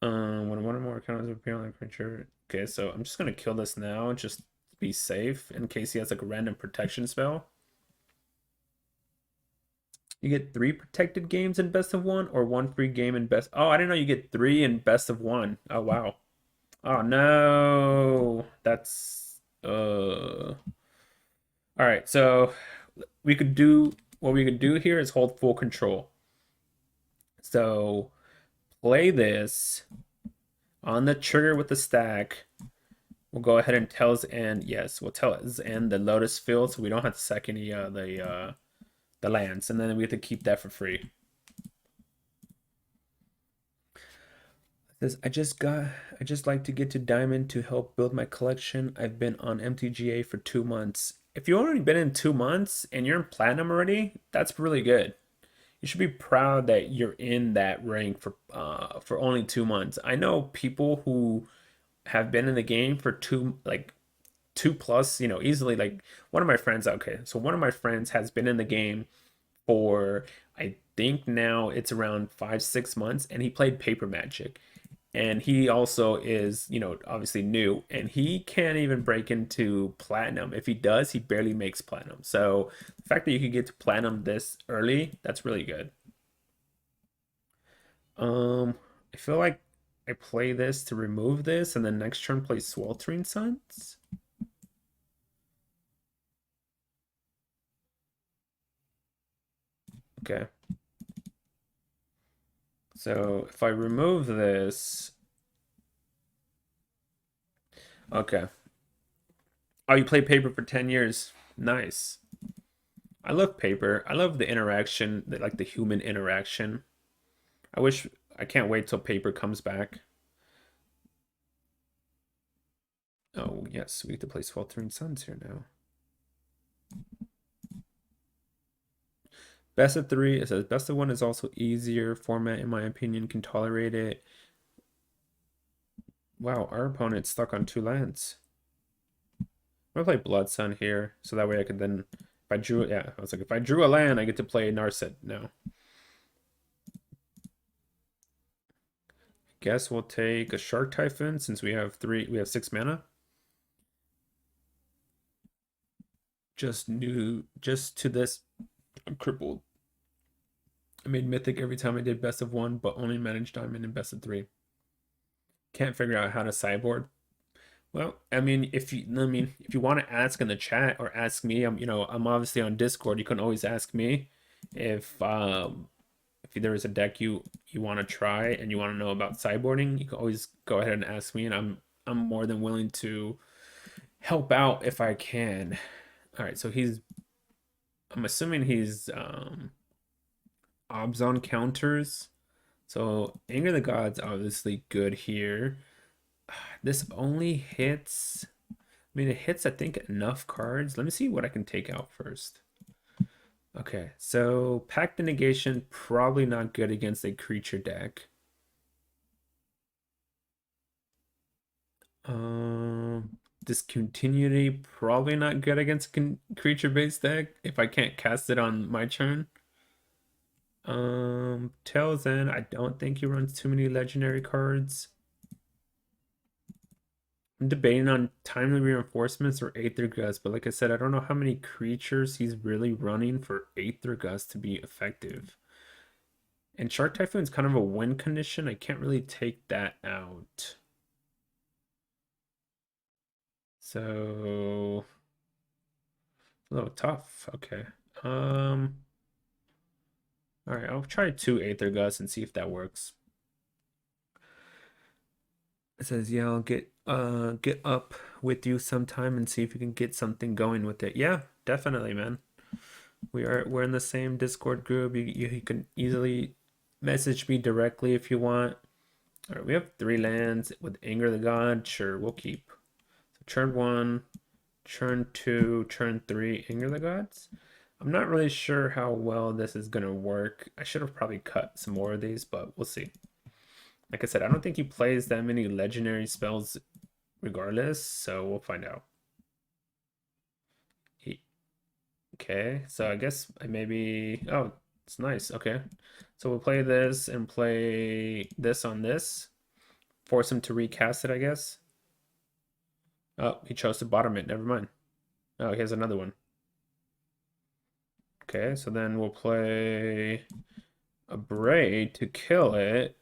When one or more counters appear on the creature. Okay, so I'm just gonna kill this now, just to be safe in case he has like a random protection spell. You get 3 protected games in best of one, or 1 free game in best. Oh, I didn't know you get 3 in best of one. Oh wow. Oh no. That's all right, so we could do what we could do here is hold full control. So play this on the trigger with the stack. We'll go ahead and tells end. Yes, we'll tell it end the Lotus Field, so we don't have to sack any the lands, and then we have to keep that for free. Says, I just like to get to Diamond to help build my collection. I've been on MTGA for 2 months. If you've already been in 2 months and you're in Platinum already, that's really good. You should be proud that you're in that rank for only 2 months. I know people who have been in the game for 2 plus, easily. Like one of my friends, okay, so one of my friends has been in the game for I think now it's around 5, 6 months, and he played Paper Magic. And he also is, obviously new, and he can't even break into platinum. If he does, he barely makes platinum. So the fact that you could get to platinum this early, that's really good. Um, I feel like I play this to remove this, and then next turn play Sweltering Suns. Okay. So if I remove this, okay. Oh, you play Paper for 10 years. Nice. I love Paper. I love the interaction, like the human interaction. I can't wait till Paper comes back. Oh, yes, we get to play Sweltering Suns here now. Best of 3, it says best of 1 is also easier format, in my opinion, can tolerate it. Wow, our opponent's stuck on 2 lands. I'm gonna play Blood Sun here, so that way I could then, I was like, if I drew a land, I get to play Narset now. Guess we'll take a Shark Typhoon since we have 6 mana. Just to this, I'm crippled. I made Mythic every time I did best of 1, but only managed Diamond in best of 3. Can't figure out how to sideboard. Well, I mean, if you want to ask in the chat or ask me, I'm obviously on Discord. You can always ask me if there is a deck you want to try and you want to know about sideboarding. You can always go ahead and ask me, and I'm more than willing to help out if I can. All right, so I'm assuming he's Abzan counters. So Anger the Gods obviously good here. This only hits, I mean, it hits, I think, enough cards. Let me see what I can take out first. Okay, so Pact the Negation, probably not good against a creature deck. Discontinuity, probably not good against a creature-based deck if I can't cast it on my turn. Tails End, I don't think he runs too many legendary cards. I'm debating on Timely Reinforcements or Aether Gust, but like I said, I don't know how many creatures he's really running for Aether Gust to be effective. And Shark Typhoon is kind of a win condition. I can't really take that out. So a little tough. Okay. All right, I'll try 2 Aether Gust and see if that works. It says, yeah, I'll get up with you sometime and see if you can get something going with it. Yeah, definitely, man. We're in the same Discord group. You can easily message me directly if you want. All right, we have 3 lands with Anger the God. Sure, we'll keep. So turn 1, turn 2, turn 3, Anger the Gods. I'm not really sure how well this is gonna work. I should have probably cut some more of these, but we'll see. Like I said, I don't think he plays that many legendary spells regardless, so we'll find out. Okay, so I guess oh, it's nice. Okay, so we'll play this and play this on this. Force him to recast it, I guess. Oh, he chose to bottom it. Never mind. Oh, he has another one. Okay, so then we'll play a Braid to kill it.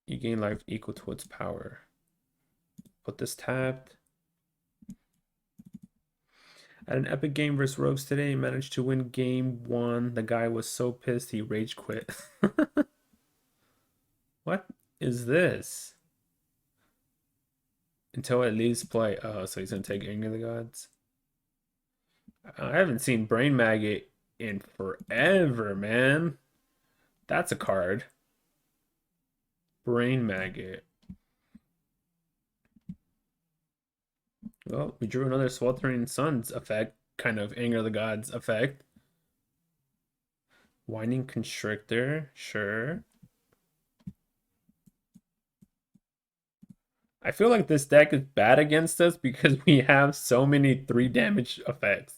You gain life equal to its power. Put this tapped. At an epic game versus Rogues today, he managed to win game 1. The guy was so pissed he rage quit. What is this? Until it leaves play. Oh, so he's gonna take Anger of the Gods. I haven't seen Brain Maggot in forever, man. That's a card. Brain Maggot. Well, we drew another Sweltering Suns effect, kind of Anger of the Gods effect. Winding Constrictor, sure. I feel like this deck is bad against us because we have so many 3 damage effects.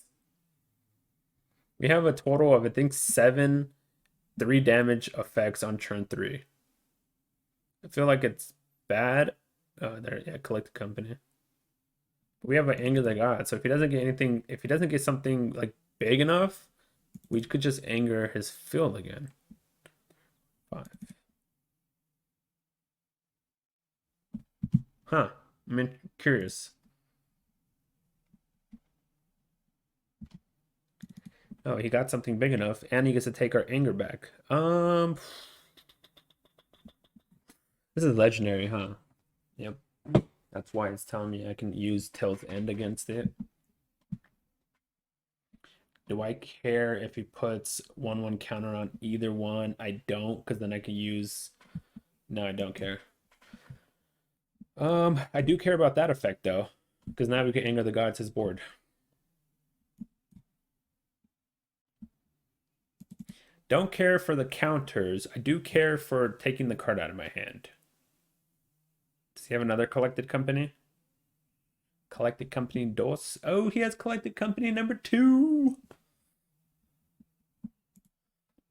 We have a total of, I think, 7 3 damage effects on turn 3. I feel like it's bad. Oh, there, yeah, Collect the Company. We have an Anger the God, so if he doesn't get anything, if he doesn't get something like big enough, we could just anger his field again. 5. Huh. I'm curious. Oh, he got something big enough, and he gets to take our anger back. This is legendary, huh? Yep. That's why it's telling me I can use Till's End against it. Do I care if he puts 1/1 counter on either one? I don't, because then I can use... No, I don't care. I do care about that effect, though, because now we can anger the gods his board. Don't care for the counters. I do care for taking the card out of my hand. Does he have another Collected Company? Collected Company dos. Oh, he has Collected Company number 2.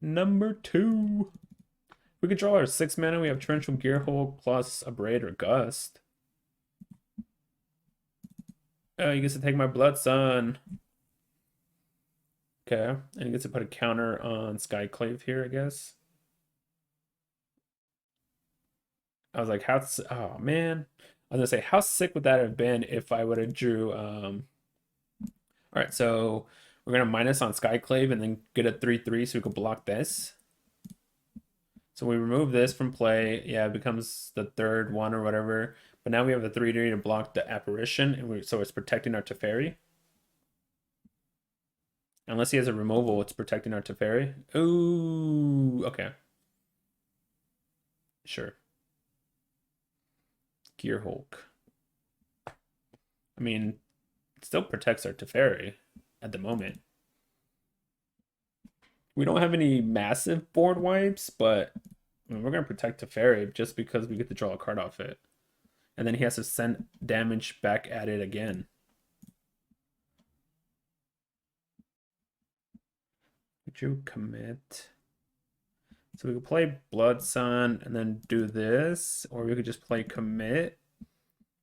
Number 2. We could draw our 6 mana. We have Torrential Gearhulk plus a Braid or Gust. Oh, he gets to take my Blood Sun. Okay, and he gets to put a counter on Skyclave here, I guess. I was like, how... Oh, man. I was gonna say, how sick would that have been if I would have drew... All right, so we're gonna minus on Skyclave and then get a 3/3 so we could block this. So we remove this from play. Yeah, it becomes the 3rd one or whatever. But now we have the 3/3 to block the Apparition, and so it's protecting our Teferi. Unless he has a removal, it's protecting our Teferi. Ooh, okay. Sure. Gearhulk. I mean, it still protects our Teferi at the moment. We don't have any massive board wipes, but I mean, we're going to protect Teferi just because we get to draw a card off it. And then he has to send damage back at it again. Would you commit? So we could play Blood Sun and then do this, or we could just play commit.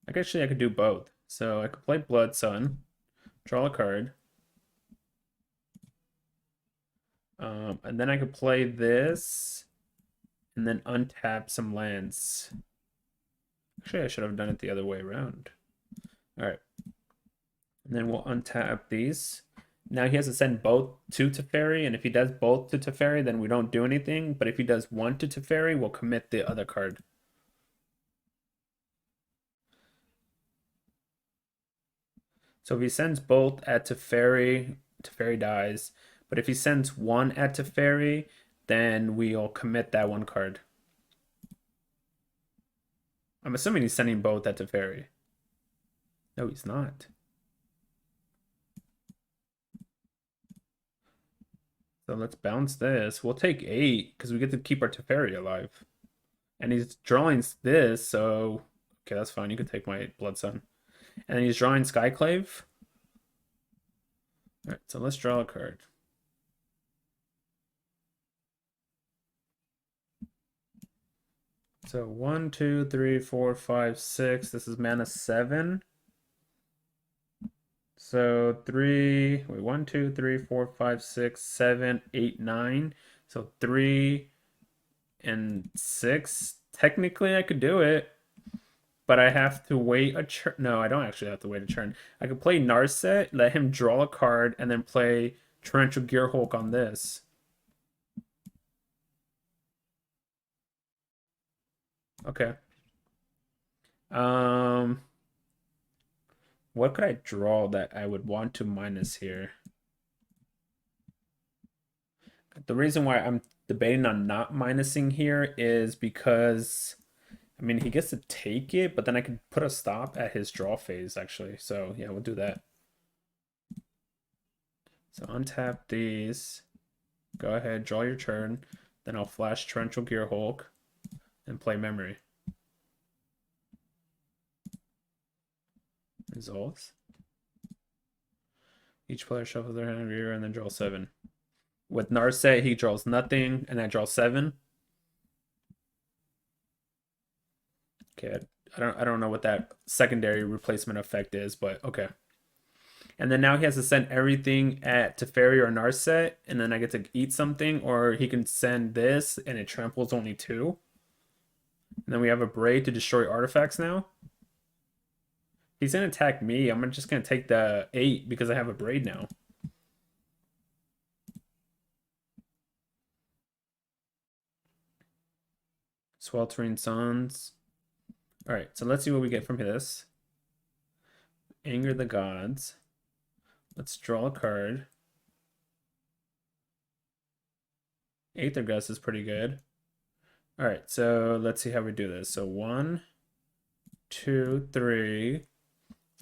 Actually, I could do both. So I could play Blood Sun, draw a card. And then I could play this and then untap some lands. Actually, I should have done it the other way around. All right. And then we'll untap these. Now he has to send both to Teferi, and if he does both to Teferi, then we don't do anything. But if he does one to Teferi, we'll commit the other card. So if he sends both at Teferi, Teferi dies. But if he sends one at Teferi, then we'll commit that one card. I'm assuming he's sending both at Teferi. No, he's not. So let's bounce this. We'll take 8 because we get to keep our Teferi alive. And he's drawing this, so... Okay, that's fine. You can take my Blood Sun. And then he's drawing Skyclave. Alright, so let's draw a card. So 1, 2, 3, 4, 5, 6. This is mana 7. So three, wait, 1, 2, 3, 4, 5, 6, 7, 8, 9. So 3 and 6. Technically, I could do it, but I have to wait a turn. No, I don't actually have to wait a turn. I could play Narset, let him draw a card, and then play Torrential Gearhulk on this. Okay. Um, what could I draw that I would want to minus here? The reason why I'm debating on not minusing here is because, I mean, he gets to take it, but then I could put a stop at his draw phase, actually. So, yeah, we'll do that. So, untap these. Go ahead, draw your turn. Then I'll flash Torrential Gearhulk and play Memory. Resolves. Each player shuffles their hand rear and then draw 7. With Narset, he draws nothing, and I draw 7. Okay, I don't know what that secondary replacement effect is, but okay. And then now he has to send everything at Teferi or Narset, and then I get to eat something, or he can send this and it tramples only 2. And then we have a Braid to destroy artifacts now. He's gonna attack me. I'm just gonna take the 8 because I have a Braid now. Sweltering Suns. Alright, so let's see what we get from this. Anger the Gods. Let's draw a card. Aether Gust is pretty good. Alright, so let's see how we do this. So 1, 2, 3.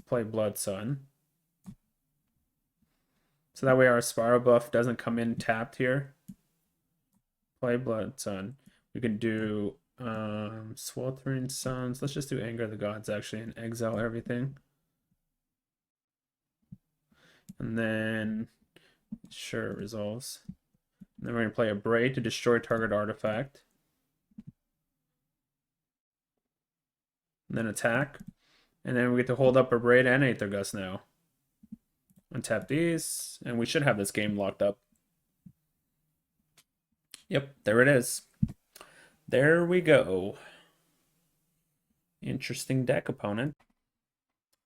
Play Blood Sun. So that way our Spiral buff doesn't come in tapped here. Play Blood Sun. We can do Sweltering Suns. Let's just do Anger of the Gods actually and exile everything. And then sure, it resolves. And then we're gonna play a Braid to destroy target artifact. And then attack. And then we get to hold up a Braid and Aether Gust now. Untap these, and we should have this game locked up. Yep, there it is. There we go. Interesting deck, opponent.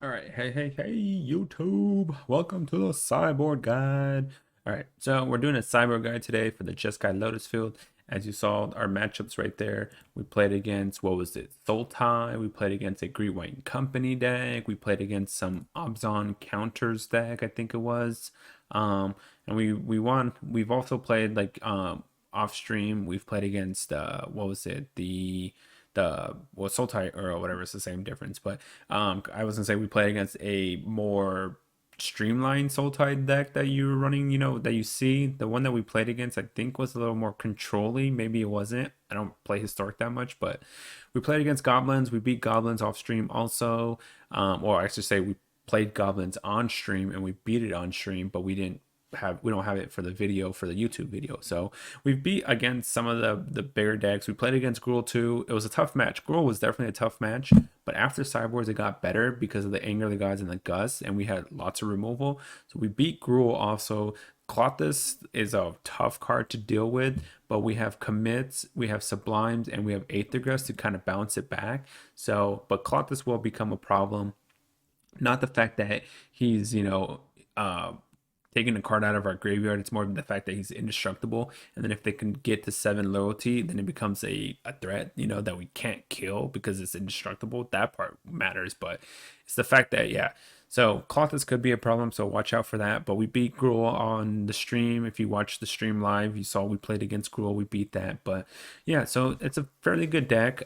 All right, hey, YouTube. Welcome to the Sideboard Guide. All right, so we're doing a Sideboard Guide today for the Jeskai Lotus Field. As you saw, our matchups right there. We played against, what was it, Sultai. We played against a Great White Company deck. We played against some Abzan counters deck, I think it was. And we won. We've also played like off stream. We've played against what was it, well, Sultai or whatever, it's the same difference. But I was gonna say we played against a more streamlined Sultai deck that you were running, that you see. The one that we played against, I think, was a little more controlly. Maybe it wasn't. I don't play Historic that much, but we played against Goblins. We beat Goblins off stream also. Or I should say we played Goblins on stream and we beat it on stream, but we don't have it for the video, for the YouTube video. So we've beat against some of the bigger decks. We played against Gruul too. It was a tough match. Gruul was definitely a tough match, but after Sideboards it got better because of the Anger of the Gods and the Gust, and we had lots of removal. So we beat Gruul also. Clothis is a tough card to deal with, but we have commits, we have sublimes, and we have Aether Gust to kind of bounce it back. So, but Clothis will become a problem. Not the fact that he's, taking a card out of our graveyard. It's more of the fact that he's indestructible. And then if they can get to 7 loyalty, then it becomes a threat, that we can't kill because it's indestructible. That part matters, but it's the fact that, yeah. So Clothis could be a problem, so watch out for that. But we beat Gruul on the stream. If you watched the stream live, you saw we played against Gruul. We beat that. But yeah, so it's a fairly good deck.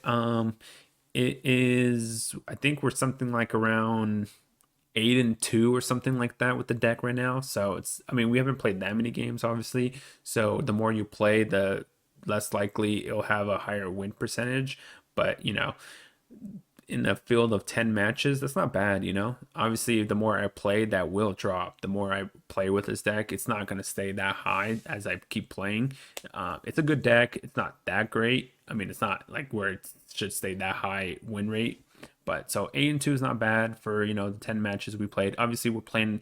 It is, I think we're something like around 8-2 or something like that with the deck right now. So we haven't played that many games, obviously. So the more you play, the less likely it'll have a higher win percentage. But, in a field of 10 matches, that's not bad, Obviously, the more I play, that will drop. The more I play with this deck, it's not going to stay that high as I keep playing. It's a good deck. It's not that great. It's not like where it should stay that high win rate. But so 8-2 is not bad for, you know, the 10 matches we played. Obviously, we played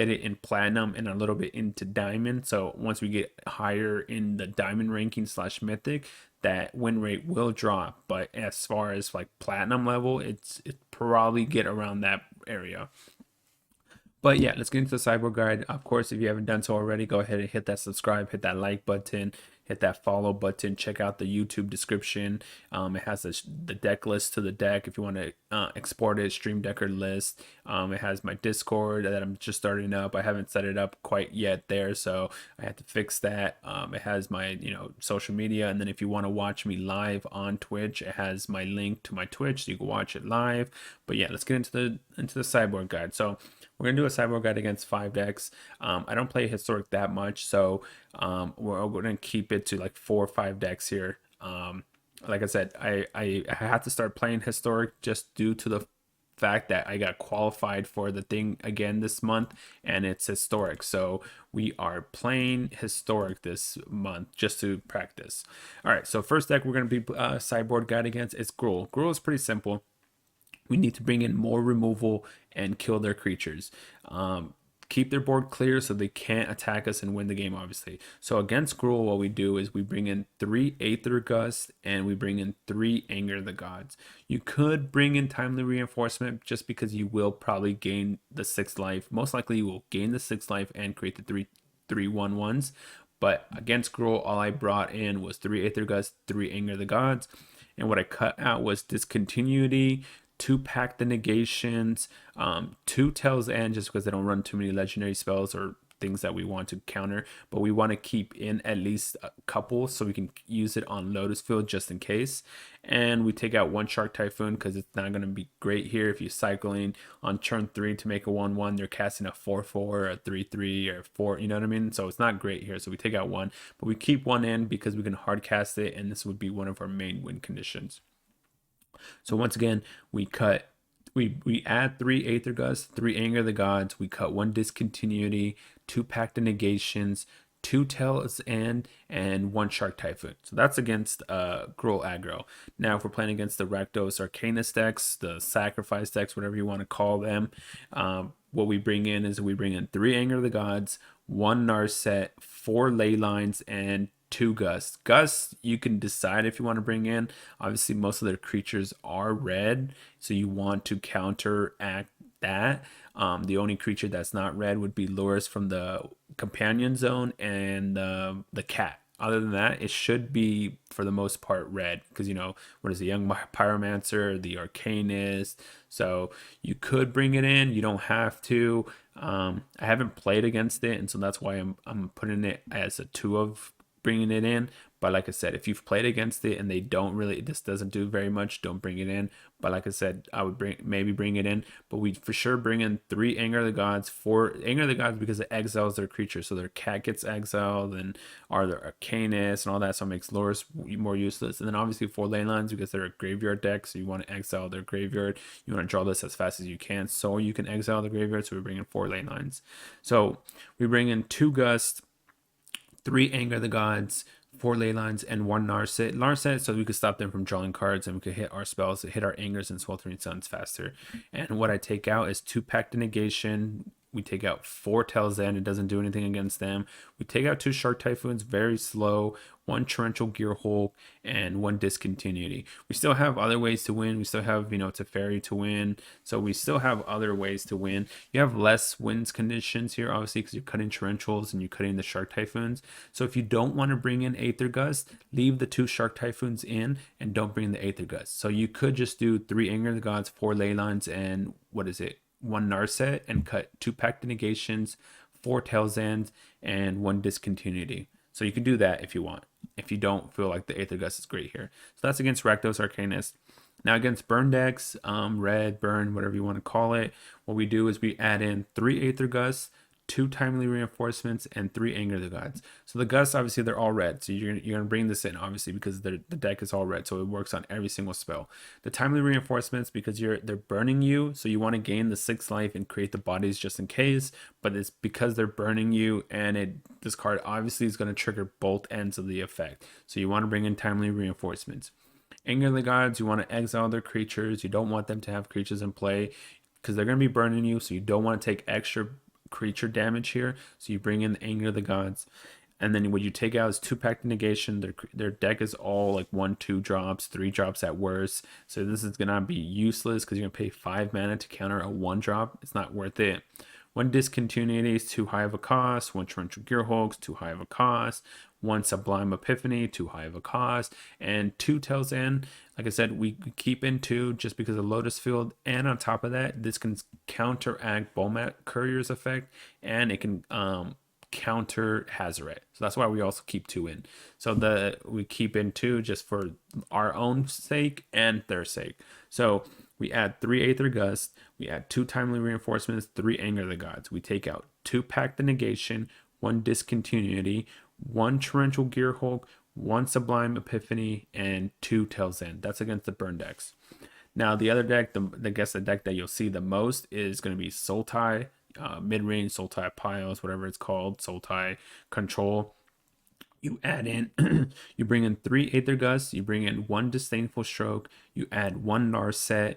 it in platinum and a little bit into diamond. So once we get higher in the diamond ranking / mythic, that win rate will drop. But as far as like platinum level, it probably get around that area. But yeah, let's get into the Sideboard guide. Of course, if you haven't done so already, go ahead and hit that subscribe, hit that like button, hit that follow button. Check out the YouTube description. It has the deck list to the deck if you want to export it, Stream Decker list. It has my Discord that I'm just starting up. I haven't set it up quite yet there, so I have to fix that. It has my, you know, social media, and then if you want to watch me live on Twitch, it has my link to my Twitch, so you can watch it live. But yeah, let's get into the Sideboard guide. So we're gonna do a Sideboard guide against 5 decks. I don't play Historic that much, so we're gonna keep it to like 4 or 5 decks here. Like I said, I had to start playing Historic just due to the fact that I got qualified for the thing again this month, and it's Historic. So we are playing Historic this month just to practice. All right, so first deck we're gonna be Sideboard guide against is Gruul. Gruul is pretty simple. We need to bring in more removal and kill their creatures. Keep their board clear so they can't attack us and win the game, obviously. So against Gruul, what we do is we bring in 3 Aether Gust and we bring in 3 Anger the Gods. You could bring in Timely Reinforcement just because you will probably gain the 6th life. Most likely you will gain the 6th life and create the 3/1/1s. But against Gruul, all I brought in was 3 Aether Gust, 3 Anger the Gods. And what I cut out was Discontinuity, 2 Pack the Negations, 2 Tails End, just because they don't run too many legendary spells or things that we want to counter, but we want to keep in at least a couple so we can use it on Lotus Field just in case. And we take out 1 Shark Typhoon because it's not going to be great here if you're cycling on turn 3 to make a 1/1. They're casting a 4/4 or a 3/3 or 4, you know what I mean? So it's not great here. So we take out 1, but we keep 1 in because we can hard cast it, and this would be one of our main win conditions. So once again, we add 3 Aether Gust, 3 Anger the Gods, we cut 1 Discontinuity, 2 Pact of Negations, 2 Tails End, and 1 Shark Typhoon. So that's against Gruul aggro. Now if we're playing against the Rakdos Arcanist decks, the Sacrifice decks, whatever you want to call them, what we bring in is we bring in 3 Anger the Gods, 1 Narset, 4 Ley Lines, and 2 Gust. Gust, you can decide if you want to bring in. Obviously, most of their creatures are red, so you want to counteract that. The only creature that's not red would be Lurrus from the Companion Zone and the cat. Other than that, it should be, for the most part, red. Because, you know, what is the Young Pyromancer, the Arcanist. So you could bring it in. You don't have to. I haven't played against it, and so that's why I'm putting it as a 2 of bringing it in. But like I said, if you've played against it and they don't really, this doesn't do very much, don't bring it in. But like I said, I would maybe bring it in, but we for sure bring in 3 Anger of the Gods, 4 Anger of the Gods because it exiles their creature, so their cat gets exiled and are their Arcanist and all that, so it makes Lurrus more useless. And then obviously 4 Ley Lines because they're a graveyard deck, so you want to exile their graveyard. You want to draw this as fast as you can so you can exile the graveyard, so we bring in 4 Ley Lines. So we bring in 2 Gust, 3 Anger the Gods, 4 Ley Lines, and 1 Narset. Narset, so we could stop them from drawing cards and we could hit our spells, hit our Angers and Sweltering Suns faster. And what I take out is 2 Pact of Negation. We take out 4 Tails End. It doesn't do anything against them. We take out 2 Shark Typhoons, very slow, 1 Torrential Gear Hulk, and 1 Discontinuity. We still have other ways to win. We still have, you know, Teferi to win. So we still have other ways to win. You have less wins conditions here, obviously, because you're cutting Torrentials and you're cutting the Shark Typhoons. So if you don't want to bring in Aether Gust, leave the 2 Shark Typhoons in and don't bring the Aether Gust. So you could just do 3 Anger of the Gods, 4 Ley Lines, and 1 Narset, and cut 2 Pact of Negations, 4 Tails End, and 1 Discontinuity. So you can do that if you want, if you don't feel like the Aether Gust is great here. So that's against Rakdos Arcanist. Now against burn decks, red, burn, whatever you want to call it, what we do is we add in 3 Aether Gusts, 2 Timely Reinforcements, and 3 Anger the Gods. So the Gusts, obviously, they're all red. So you're gonna bring this in, obviously, because the deck is all red. So it works on every single spell. The Timely Reinforcements, because they're burning you. So you want to gain the 6th life and create the bodies just in case. But it's because they're burning you, and this card obviously is going to trigger both ends of the effect. So you want to bring in Timely Reinforcements. Anger the Gods, you want to exile their creatures. You don't want them to have creatures in play because they're going to be burning you, so you don't want to take extra creature damage here. So you bring in the Anger of the Gods. And then what you take out is 2 Pact Negation. Their deck is all like 1-2 drops, 3 drops at worst. So this is gonna be useless because you're gonna pay 5 mana to counter a 1-drop. It's not worth it. 1 Discontinuity is too high of a cost. 1 Torrential Gearhulk is too high of a cost. 1 Sublime Epiphany, too high of a cost. And 2 Tails End. Like I said, we keep in 2 just because of Lotus Field. And on top of that, this can counteract Bomat Courier's effect. And it can counter Hazoret. So that's why we also keep 2 in. So we keep in 2 just for our own sake and their sake. So we add 3 Aether Gust, we add 2 Timely Reinforcements, 3 Anger of the Gods. We take out 2 Pact the Negation, 1 Discontinuity, 1 Torrential Gearhulk, 1 Sublime Epiphany, and 2 Tails End. That's against the burn decks. Now the other deck, the deck that you'll see the most is going to be Sultai, mid-range Sultai Piles, whatever it's called, Sultai Control. You add in, you bring in 3 Aether Gusts, you bring in 1 Disdainful Stroke, you add 1 Narset.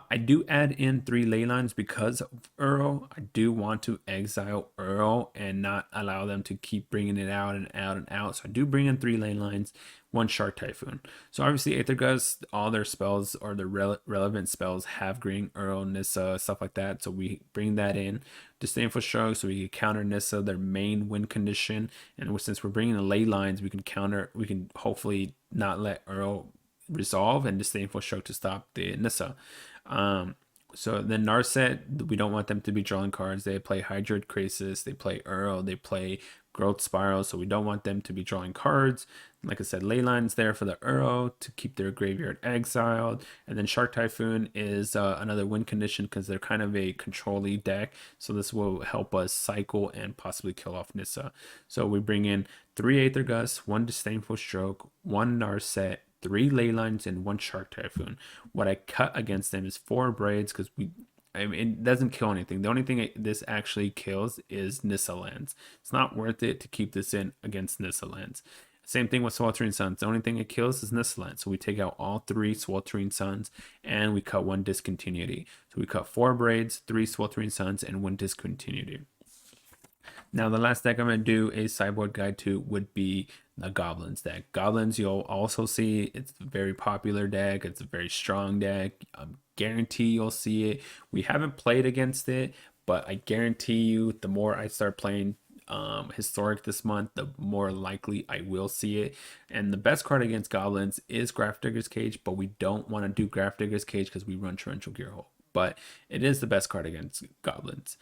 I do add in 3 Leylines because of Earl. I do want to exile Earl and not allow them to keep bringing it out and out and out. So I do bring in 3 Leylines, 1 Shark Typhoon. So obviously Aether Gust, all their spells or the relevant spells have green, Earl, Nissa, stuff like that. So we bring that in. Disdainful Stroke, so we can counter Nissa, their main win condition. And since we're bringing the Leylines, we can hopefully not let Earl resolve and Disdainful Stroke to stop the Nissa. So then Narset, we don't want them to be drawing cards. They play Hydroid Krasis, they play Earl, they play Growth Spiral, so we don't want them to be drawing cards. Like I said, Leyline's there for the Earl to keep their graveyard exiled. And then Shark Typhoon is another win condition because they're kind of a control-y deck. So this will help us cycle and possibly kill off Nissa. So we bring in 3 Aether Gusts, 1 Disdainful Stroke, 1 Narset, 3 Leylines, and 1 Shark Typhoon. What I cut against them is 4 Braids because it doesn't kill anything. The only thing this actually kills is Nissa lands. It's not worth it to keep this in against Nissa lands. Same thing with Sweltering Suns. The only thing it kills is Nissa lands. So we take out all 3 Sweltering Suns and we cut 1 Discontinuity. So we cut 4 Braids, 3 Sweltering Suns, and 1 Discontinuity. Now the last deck I'm going to do a sideboard guide to would be the Goblins deck. Goblins, you'll also see it's a very popular deck. It's a very strong deck. I guarantee you'll see it. We haven't played against it, but I guarantee you the more I start playing Historic this month, the more likely I will see it. And the best card against Goblins is Grafdigger's Cage, but we don't want to do Grafdigger's Cage because we run Torrential Gearhulk. But it is the best card against Goblins.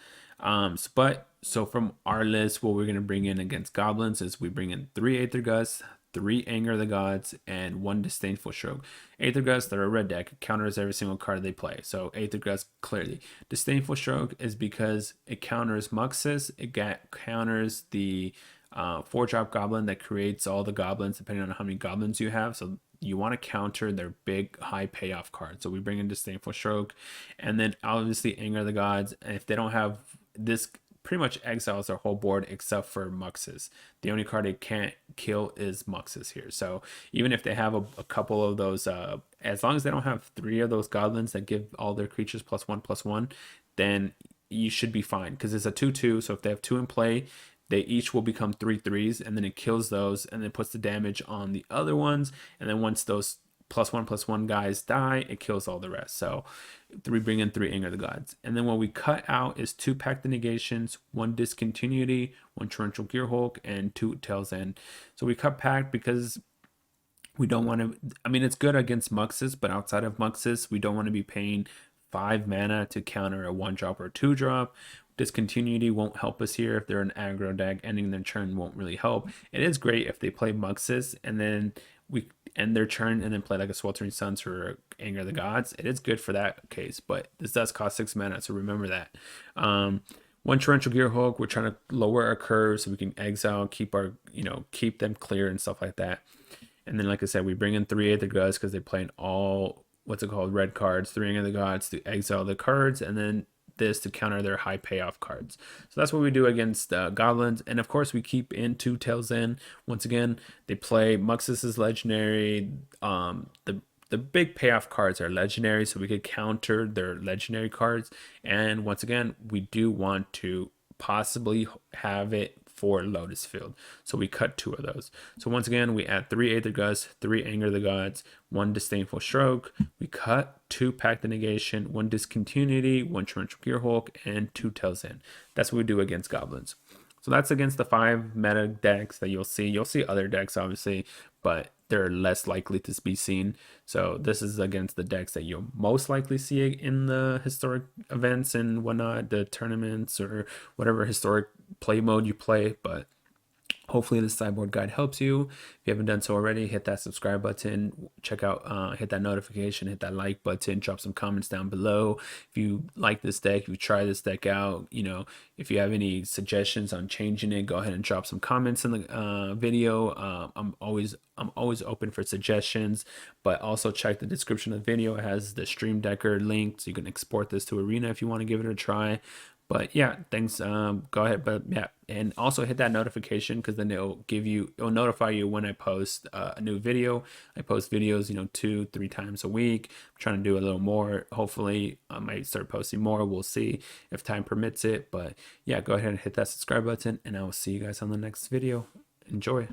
So from our list, what we're going to bring in against Goblins is we bring in 3 Aether Gusts, 3 Anger of the Gods, and 1 Disdainful Stroke. Aether Gust, they're a red deck. It counters every single card they play. So Aether Gust, clearly. Disdainful Stroke is because it counters Muxus. It counters the 4-drop Goblin that creates all the Goblins depending on how many Goblins you have. So you want to counter their big high payoff card. So we bring in Disdainful Stroke. And then obviously Anger of the Gods. And if they don't have this, pretty much exiles their whole board except for Muxus. The only card they can't kill is Muxus here. So even if they have a couple of those, as long as they don't have 3 of those Goblins that give all their creatures +1/+1, then you should be fine because it's a 2/2. So if they have 2 in play, they each will become 3/3s, and then it kills those and then puts the damage on the other ones. And then once those +1/+1 guys die, it kills all the rest. So we bring in 3 Anger of the Gods. And then what we cut out is 2 Pact the Negations, 1 Discontinuity, 1 Torrential Gearhulk, and 2 Tails End. So we cut Pact because we don't want to, I mean, it's good against Muxus, but outside of Muxus, we don't want to be paying 5 mana to counter a 1-drop or 2-drop. Discontinuity won't help us here. If they're an aggro deck, ending their turn won't really help. It is great if they play Muxus and then we end their turn and then play like a Sweltering Suns or Anger of the Gods. It is good for that case, but this does cost 6 mana, so remember that. 1 Torrential Gearhulk, we're trying to lower our curve so we can exile, keep them clear and stuff like that. And then, like I said, we bring in 3 Aether Gusts because they're playing all, red cards, 3 Anger of the Gods to exile the cards, and then this to counter their high payoff cards. So that's what we do against Goblins. And of course we keep in 2 Tails End. Once again, they play Muxus's Legendary. The the big payoff cards are legendary, so we could counter their legendary cards. And once again, we do want to possibly have it for Lotus Field. So we cut 2 of those. So once again, we add 3 Aether Gust, 3 Anger of the Gods, 1 Disdainful Stroke. We cut 2 Pact the Negation, 1 Discontinuity, 1 Torrential Gearhulk, and 2 Tails In. That's what we do against goblins. So that's against the 5 meta decks that you'll see. You'll see other decks, obviously, but they're less likely to be seen. So this is against the decks that you'll most likely see in the historic events and whatnot, the tournaments or whatever historic play mode you play. But hopefully this sideboard guide helps you. If you haven't done so already, hit that subscribe button, check out, hit that notification, hit that like button, drop some comments down below. If you like this deck, if you try this deck out, you know, if you have any suggestions on changing it, go ahead and drop some comments in the video. I'm always open for suggestions, but also check the description of the video. It has the Stream Decker link, so you can export this to Arena if you want to give it a try. But yeah, thanks. Go ahead. But yeah, and also hit that notification, because then it'll notify you when I post a new video. I post videos, 2-3 times a week. I'm trying to do a little more. Hopefully I might start posting more. We'll see if time permits it. But yeah, go ahead and hit that subscribe button, and I will see you guys on the next video. Enjoy.